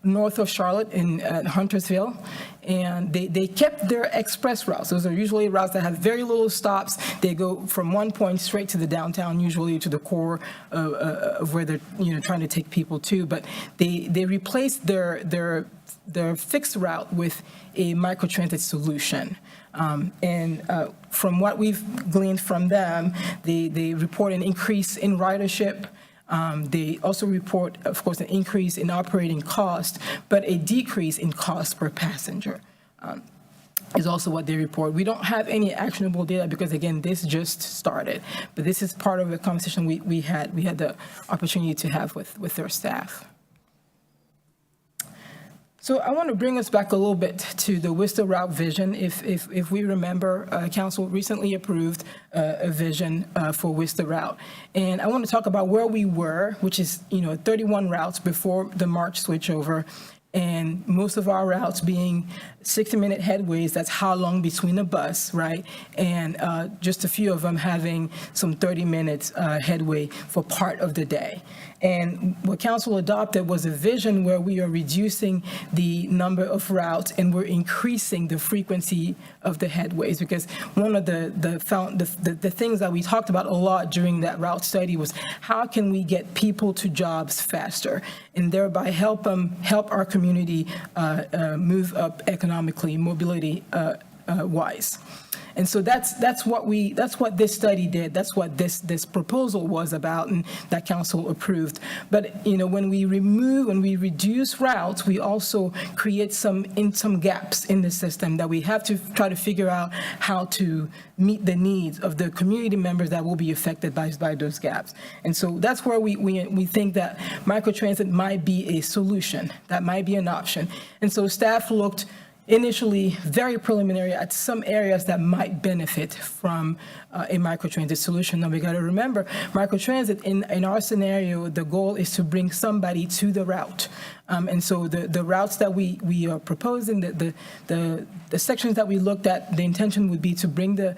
north of Charlotte in Huntersville. And they kept their express routes. Those are usually routes that have very little stops. They go from one point straight to the downtown, usually to the core of where they're trying to take people to. But they replaced their fixed route with a microtransit solution. From what we've gleaned from them, they report an increase in ridership. They also report, of course, an increase in operating cost, but a decrease in cost per passenger is also what they report. We don't have any actionable data because, again, this just started. But this is part of a conversation we had the opportunity to have with their staff. So I want to bring us back a little bit to the Worcester route vision. If we remember, Council recently approved a vision for Worcester route. And I want to talk about where we were, which is 31 routes before the March switchover. And most of our routes being 60-minute headways, that's how long between a bus, right? And just a few of them having some 30 minutes headway for part of the day. And what Council adopted was a vision where we are reducing the number of routes and we're increasing the frequency of the headways, because one of the things that we talked about a lot during that route study was how can we get people to jobs faster and thereby help our community move up economically, mobility wise. And so that's what this study did. That's what this proposal was about, and that Council approved. But when we reduce routes, we also create some gaps in the system that we have to try to figure out how to meet the needs of the community members that will be affected by those gaps. And so that's where we think that microtransit might be a solution. That might be an option. And so staff looked initially very preliminary at some areas that might benefit from a microtransit solution. Now we got to remember, microtransit in our scenario, the goal is to bring somebody to the route. And so the routes that we are proposing, the sections that we looked at, the intention would be to bring the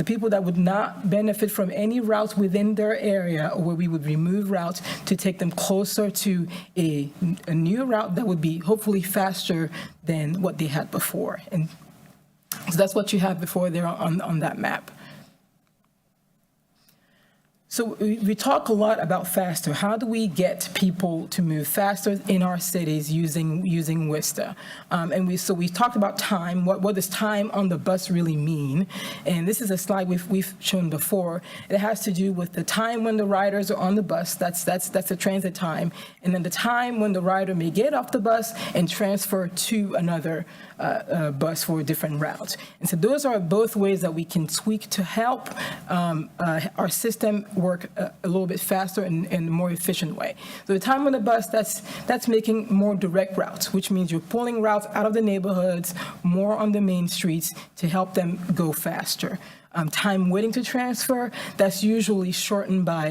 people that would not benefit from any routes within their area, or where we would remove routes to take them closer to a new route that would be hopefully faster than what they had before. And so that's what you have before there on that map. So we talk a lot about faster. How do we get people to move faster in our cities using WISTA? And we talked about time. What does time on the bus really mean? And this is a slide we've shown before. It has to do with the time when the riders are on the bus. That's the transit time. And then the time when the rider may get off the bus and transfer to another bus for different routes. And so those are both ways that we can tweak to help our system work work a little bit faster and a more efficient way. So the time on the bus, that's making more direct routes, which means you're pulling routes out of the neighborhoods, more on the main streets to help them go faster. Time waiting to transfer, that's usually shortened by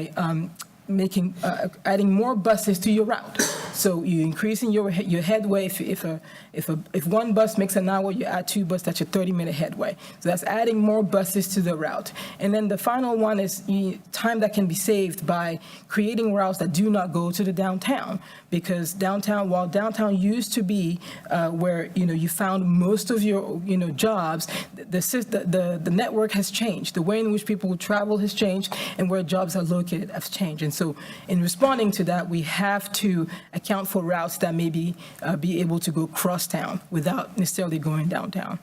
adding more buses to your route. So you're increasing your headway. If one bus makes an hour, you add 2 buses, that's your 30-minute headway. So that's adding more buses to the route. And then the final one is time that can be saved by creating routes that do not go to the downtown. Because downtown, while downtown used to be where you found most of your jobs, the network has changed. The way in which people travel has changed, and where jobs are located has changed. And so in responding to that, we have to account for routes that may be able to go cross-town without necessarily going downtown.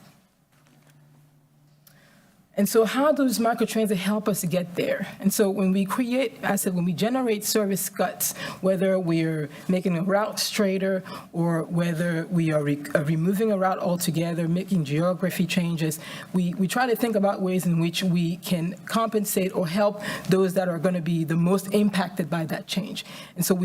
And so how does microtransit help us get there? And so when we when we generate service cuts, whether we're making a route straighter or whether we are removing a route altogether, making geography changes, we try to think about ways in which we can compensate or help those that are going to be the most impacted by that change. And so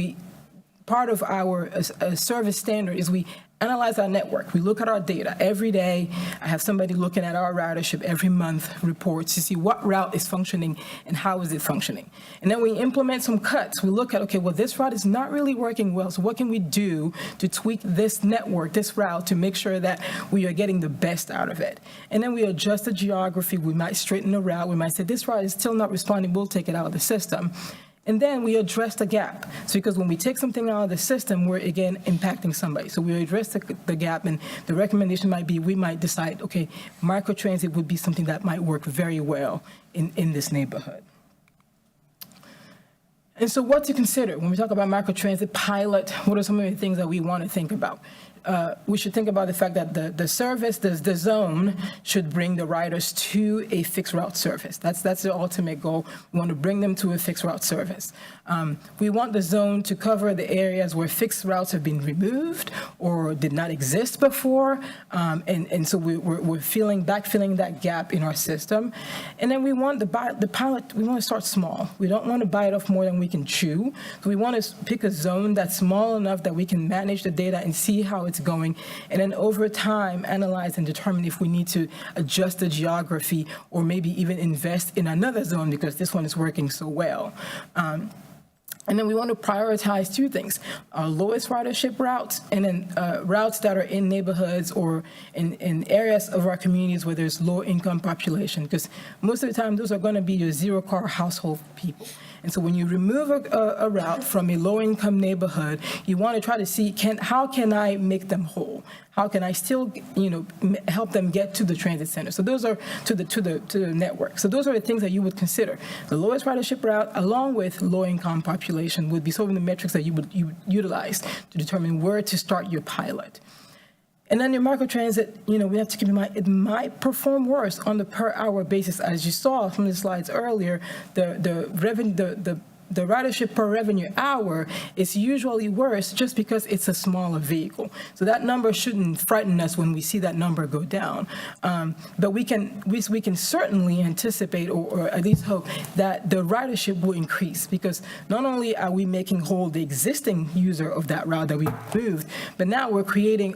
part of our service standard is we analyze our network. We look at our data every day. I have somebody looking at our ridership every month reports to see what route is functioning and how is it functioning. And then we implement some cuts. We look at, okay, well, this route is not really working well, so what can we do to tweak this network, this route, to make sure that we are getting the best out of it? And then we adjust the geography. We might straighten the route. We might say, this route is still not responding. We'll take it out of the system. And then we address the gap. So because when we take something out of the system, we're again impacting somebody. So we address the gap, and the recommendation might be we might decide, okay, microtransit would be something that might work very well in this neighborhood. And so what to consider when we talk about microtransit pilot, what are some of the things that we want to think about? We should think about the fact that the zone should bring the riders to a fixed route service. That's the ultimate goal. We want to bring them to a fixed route service. We want the zone to cover the areas where fixed routes have been removed or did not exist before. And so we're backfilling that gap in our system. And then we want the pilot, we want to start small. We don't want to bite off more than we can chew. So we want to pick a zone that's small enough that we can manage the data and see how it's going, and then over time analyze and determine if we need to adjust the geography or maybe even invest in another zone because this one is working so well. And then we want to prioritize 2 things, our lowest ridership routes and then routes that are in neighborhoods or in areas of our communities where there's low income population, because most of the time those are going to be your 0-car household people. And so when you remove a route from a low income neighborhood, you want to try to see how can I make them whole? How can I still, help them get to the transit center? So those are to the network. So those are the things that you would consider. The lowest ridership route, along with low-income population, would be some of the metrics that you would utilize to determine where to start your pilot. And then your microtransit, we have to keep in mind, it might perform worse on the per-hour basis. As you saw from the slides earlier, the ridership per revenue hour is usually worse just because it's a smaller vehicle. So that number shouldn't frighten us when we see that number go down. But we can certainly anticipate or at least hope that the ridership will increase, because not only are we making whole the existing user of that route that we moved, but now we're creating,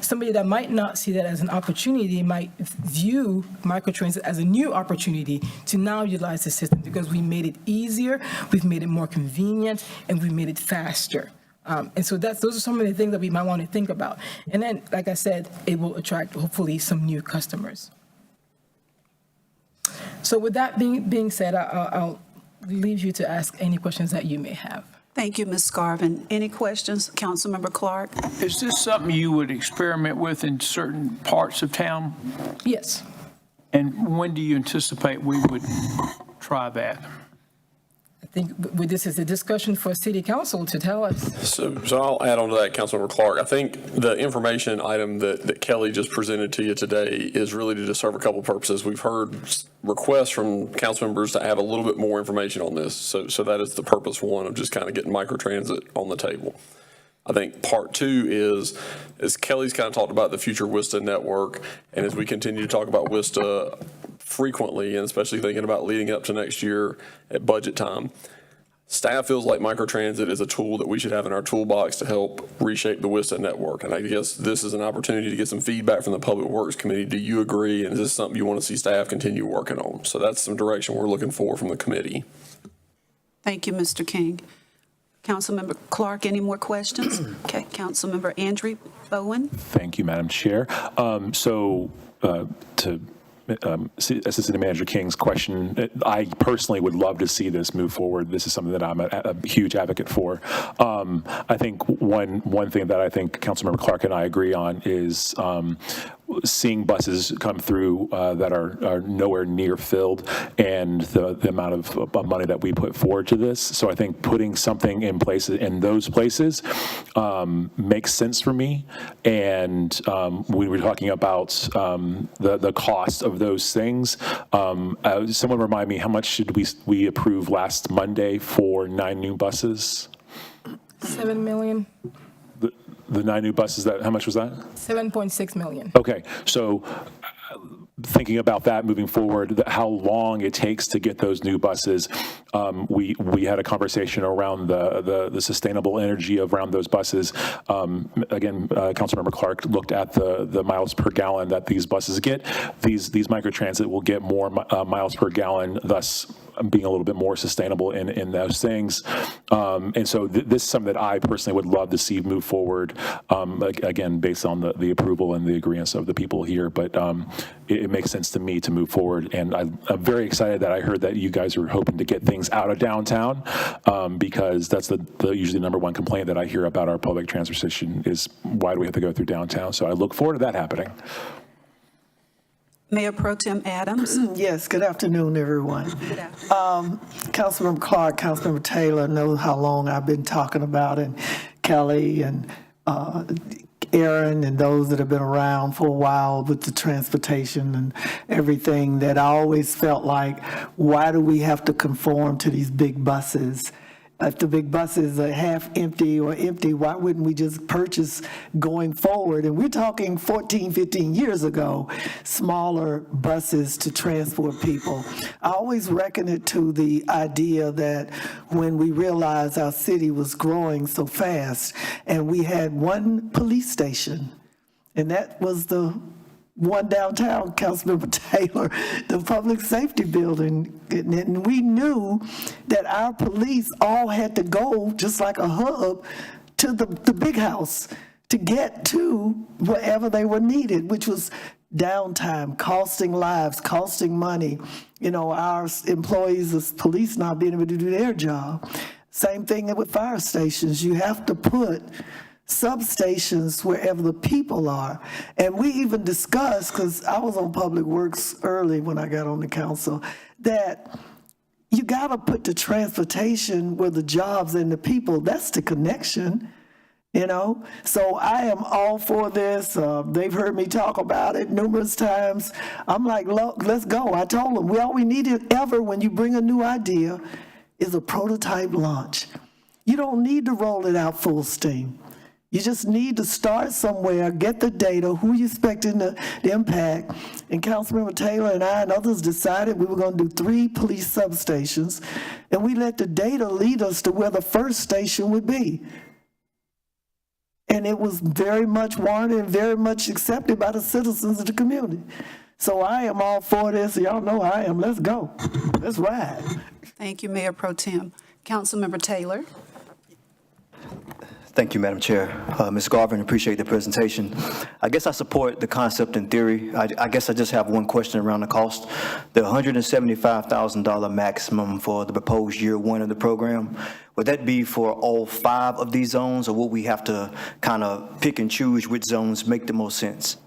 somebody that might not see that as an opportunity might view microtransit as a new opportunity to now utilize the system because we made it easier, we've made it more convenient, and we made it faster. And so those are some of the things that we might want to think about. And then, like I said, it will attract, hopefully, some new customers. So with that being said, I'll leave you to ask any questions that you may have. Thank you, Ms. Garvin. Any questions, Councilmember Clark? Is this something you would experiment with in certain parts of town? Yes. And when do you anticipate we would try that? I think this is a discussion for City Council to tell us. So I'll add on to that, Councilmember Clark. I think the information item that Kelly just presented to you today is really to serve a couple purposes. We've heard requests from council members to add a little bit more information on this. So that is the purpose one of just kind of getting microtransit on the table. I think part 2 is, as Kelly's kind of talked about the future WISTA network, and as we continue to talk about WISTA frequently, and especially thinking about leading up to next year at budget time. Staff feels like microtransit is a tool that we should have in our toolbox to help reshape the WISTA network. And I guess this is an opportunity to get some feedback from the Public Works Committee. Do you agree? And is this something you want to see staff continue working on? So that's some direction we're looking for from the committee. Thank you, Mr. King. Councilmember Clark, any more questions? Okay, Councilmember Andrew Bowen. Thank you, Madam Chair. To Assistant City Manager King's question, I personally would love to see this move forward. This is something that I'm a huge advocate for. I think one thing that I think Councilmember Clark and I agree on is seeing buses come through that are nowhere near filled, and the amount of money that we put forward to this. So I think putting something in place in those places makes sense for me. And we were talking about the cost of those things. Someone remind me, how much did we approve last Monday for 9 new buses? $7 million. The 9 new buses, how much was that? $7.6 million. Okay, so thinking about that moving forward, how long it takes to get those new buses, we had a conversation around the sustainable energy around those buses. Again, Councilmember Clark looked at the miles per gallon that these buses get. These microtransit will get more miles per gallon, thus being a little bit more sustainable in those things. And so this is something that I personally would love to see move forward, again, based on the approval and the agreement of the people here. But it makes sense to me to move forward. And I'm very excited that I heard that you guys are hoping to get things out of downtown, because that's the usually the #1 complaint that I hear about our public transportation is, why do we have to go through downtown? So I look forward to that happening. Mayor Pro Tem Adams. Yes, good afternoon, everyone. Good afternoon. Councilmember Clark, Councilmember Taylor know how long I've been talking about, and Kelly and Aaron and those that have been around for a while with the transportation and everything, that I always felt like, why do we have to conform to these big buses? If the big buses are half empty or empty, why wouldn't we just purchase going forward? And we're talking 14, 15 years ago, smaller buses to transport people. I always reckon it to the idea that when we realized our city was growing so fast and we had one police station, and that was the one downtown, Councilmember Taylor, the public safety building. And we knew that our police all had to go, just like a hub, to the big house to get to wherever they were needed, which was downtime, costing lives, costing money. You know, our employees as police not being able to do their job. Same thing with fire stations. You have to put substations wherever the people are. And we even discussed, because I was on Public Works early when I got on the council, that you got to put the transportation where the jobs and the people, that's the connection, you know? So I am all for this. They've heard me talk about it numerous times. I'm like, look, let's go. I told them, all we needed ever when you bring a new idea is a prototype launch. You don't need to roll it out full steam. You just need to start somewhere, get the data, who you expecting the impact. And Councilmember Taylor and I and others decided we were going to do 3 police substations, and we let the data lead us to where the first station would be. And it was very much warranted and very much accepted by the citizens of the community. So I am all for this. Y'all know I am. Let's go. Let's ride. Thank you, Mayor Pro Tem. Councilmember Taylor. Thank you, Madam Chair. Ms. Garvin, appreciate the presentation. I guess I support the concept in theory. I guess I just have one question around the cost. The $175,000 maximum for the proposed year 1 of the program, would that be for all 5 of these zones, or will we have to kind of pick and choose which zones make the most sense?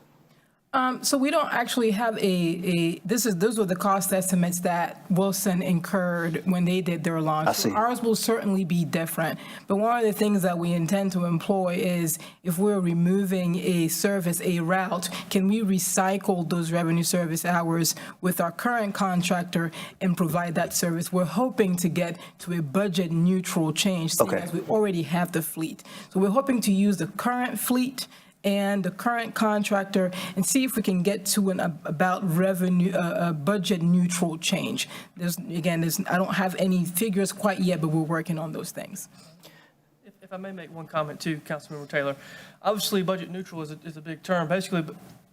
So we don't actually have those were the cost estimates that Wilson incurred when they did their launch. I see. So ours will certainly be different. But one of the things that we intend to employ is, if we're removing a service, a route, can we recycle those revenue service hours with our current contractor and provide that service? We're hoping to get to a budget neutral change, seeing as we already have the fleet. So we're hoping to use the current fleet and the current contractor and see if we can get to an about revenue, budget neutral change. I don't have any figures quite yet, but we're working on those things. If I may make one comment too, Councilmember Taylor. Obviously, budget neutral is a big term. Basically,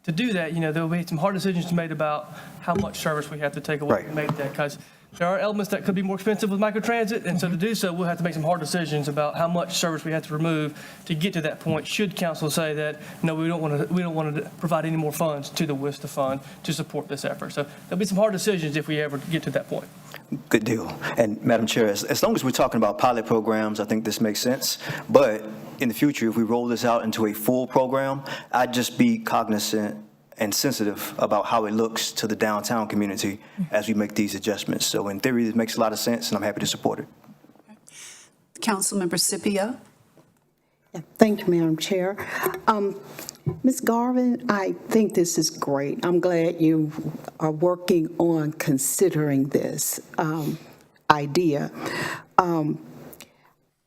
to do that, there will be some hard decisions made about how much service we have to take away to make that, because there are elements that could be more expensive with microtransit, and so to do so, we'll have to make some hard decisions about how much service we have to remove to get to that point. Should council say that, no, we don't want to provide any more funds to the WISTA fund to support this effort. So there'll be some hard decisions if we ever get to that point. Good deal. And Madam Chair, as long as we're talking about pilot programs, I think this makes sense. But in the future, if we roll this out into a full program, I'd just be cognizant and sensitive about how it looks to the downtown community as we make these adjustments. So in theory, it makes a lot of sense, and I'm happy to support it. Councilmember Scipio. Yeah, thank you, Madam Chair. Ms. Garvin, I think this is great. I'm glad you are working on considering this idea.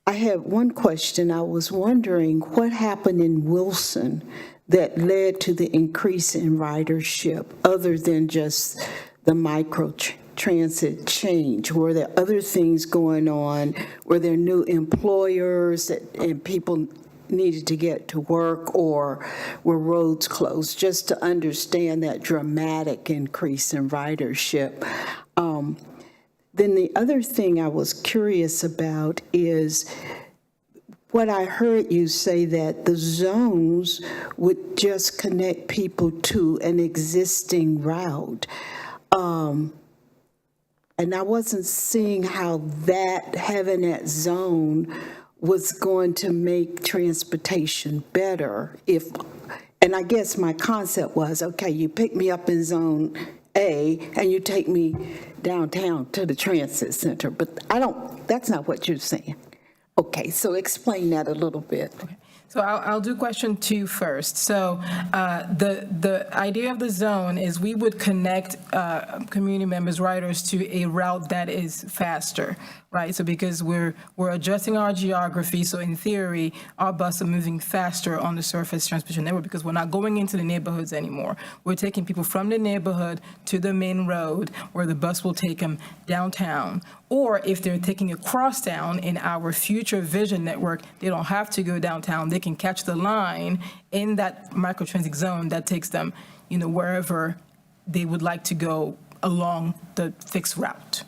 I have one question. I was wondering what happened in Wilson that led to the increase in ridership other than just the microtransit change? Were there other things going on? Were there new employers and people needed to get to work, or were roads closed? Just to understand that dramatic increase in ridership. Then the other thing I was curious about is what I heard you say, that the zones would just connect people to an existing route. And I wasn't seeing how having that zone was going to make transportation better. And I guess my concept was, okay, you pick me up in zone A and you take me downtown to the transit center, but that's not what you're saying. Okay, so explain that a little bit. Okay. So I'll do question 2 first. So the idea of the zone is we would connect community members, riders, to a route that is faster, right? So because we're adjusting our geography, so in theory, our buses are moving faster on the surface transportation network because we're not going into the neighborhoods anymore. We're taking people from the neighborhood to the main road where the bus will take them downtown. Or if they're taking a cross town in our future vision network, they don't have to go downtown. They can catch the line in that microtransit zone that takes them, wherever they would like to go along the fixed route.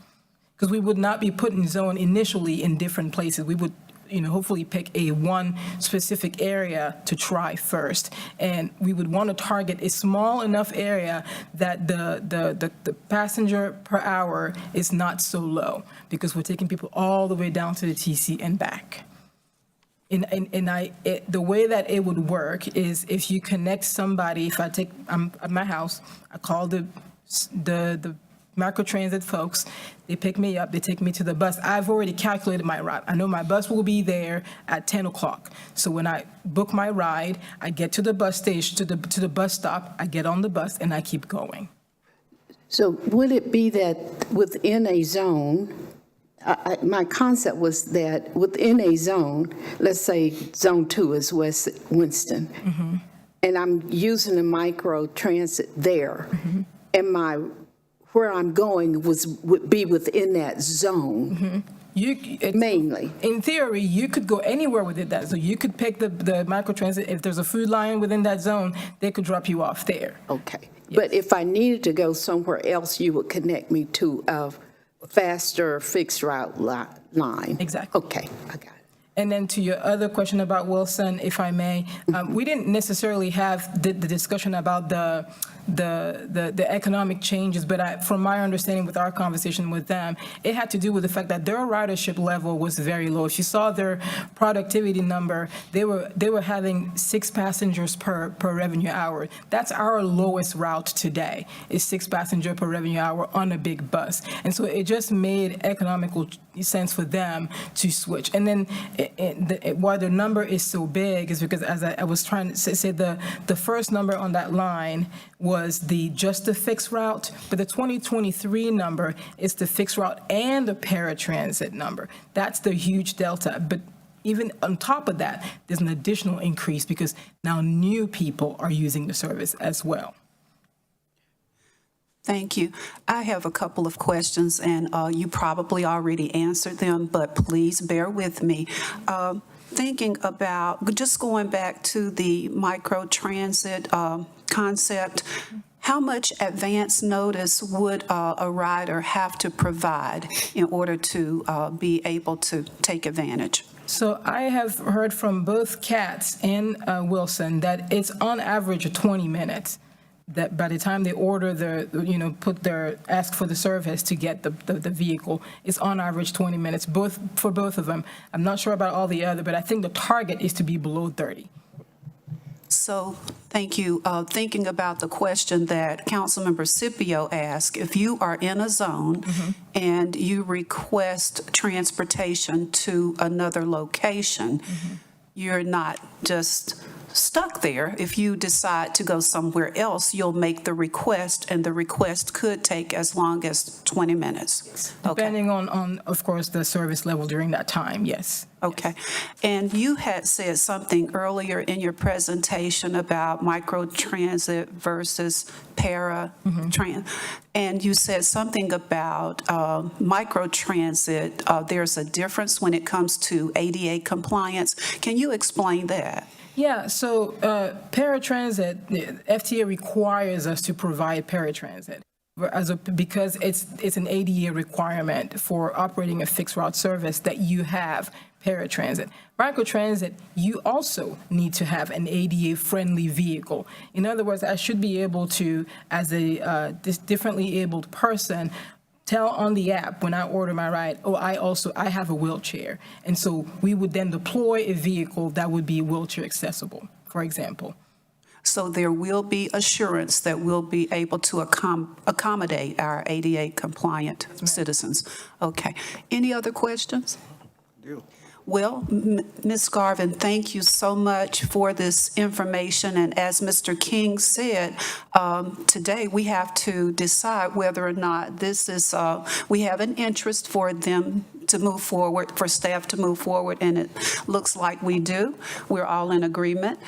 Because we would not be putting zone initially in different places. We would, hopefully pick one specific area to try first. And we would want to target a small enough area that the passenger per hour is not so low, because we're taking people all the way down to the TC and back. The way that it would work is if you connect somebody, I'm at my house, I call the microtransit folks, they pick me up, they take me to the bus. I've already calculated my route. I know my bus will be there at 10 o'clock. So when I book my ride, I get to the bus station, to the bus stop, I get on the bus, and I keep going. So would it be that within a zone, my concept was that within a zone, let's say zone 2 is West Winston, and I'm using a micro transit there, and where I'm going would be within that zone, mainly. In theory, you could go anywhere within that. So you could pick the microtransit. If there's a food line within that zone, they could drop you off there. Okay. Yes. But if I needed to go somewhere else, you would connect me to a faster fixed route line. Exactly. Okay, I got it. And then to your other question about Wilson, if I may, we didn't necessarily have the discussion about the economic changes, but from my understanding with our conversation with them, it had to do with the fact that their ridership level was very low. If you saw their productivity number, they were having 6 passengers per revenue hour. That's our lowest route today, is 6 passengers per revenue hour on a big bus. And so it just made economical sense for them to switch. And then why the number is so big is because, as I was trying to say, the first number on that line was just the fixed route, but the 2023 number is the fixed route and the paratransit number. That's the huge delta. But even on top of that, there's an additional increase because now new people are using the service as well. Thank you. I have a couple of questions, and you probably already answered them, but please bear with me. Thinking about, just going back to the micro-transit concept, how much advance notice would a rider have to provide in order to be able to take advantage? So I have heard from both Katz and Wilson that it's on average 20 minutes. That by the time they order ask for the service to get the vehicle, it's on average 20 minutes, for both of them. I'm not sure about all the other, but I think the target is to be below 30. So, thank you. Thinking about the question that Councilmember Scipio asked, if you are in a zone and you request transportation to another location, you're not just stuck there. If you decide to go somewhere else, you'll make the request, and the request could take as long as 20 minutes. Depending on, of course, the service level during that time, yes. Okay. And you had said something earlier in your presentation about microtransit versus paratransit. And you said something about microtransit. There's a difference when it comes to ADA compliance. Can you explain that? Yeah, so paratransit, the FTA requires us to provide paratransit because it's an ADA requirement for operating a fixed route service that you have paratransit. Microtransit, you also need to have an ADA-friendly vehicle. In other words, I should be able to, as a differently abled person, tell on the app when I order my ride, I have a wheelchair. And so we would then deploy a vehicle that would be wheelchair accessible, for example. So there will be assurance that we'll be able to accommodate our ADA compliant citizens. Okay. Any other questions? Well, Ms. Garvin, thank you so much for this information. And as Mr. King said, today we have to decide whether or not this is, we have an interest for them to move forward, for staff to move forward, and it looks like we do. We're all in agreement.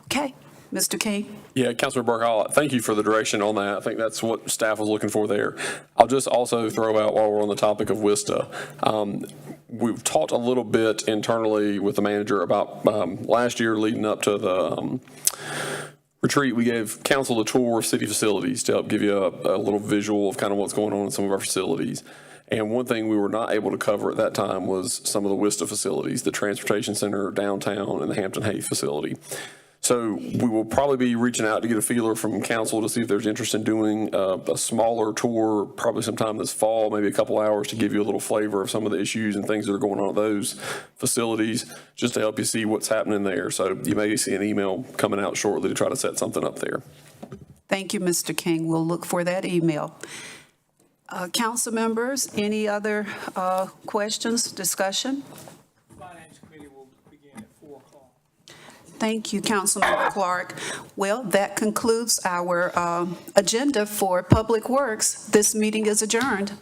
Okay, Mr. King? Yeah, Councilor Burke, thank you for the direction on that. I think that's what staff was looking for there. I'll just also throw out, while we're on the topic of WISTA, we've talked a little bit internally with the manager about last year leading up to the retreat. We gave council a tour of city facilities to help give you a little visual of kind of what's going on in some of our facilities. And one thing we were not able to cover at that time was some of the WISTA facilities, the Transportation Center downtown and the Hampton Hayes facility. So we will probably be reaching out to get a feeler from council to see if there's interest in doing a smaller tour, probably sometime this fall, maybe a couple hours, to give you a little flavor of some of the issues and things that are going on at those facilities, just to help you see what's happening there. So you may see an email coming out shortly to try to set something up there. Thank you, Mr. King. We'll look for that email. Council members, any other questions, discussion? Thank you, Councilmember Clark. Well, that concludes our agenda for Public Works. This meeting is adjourned.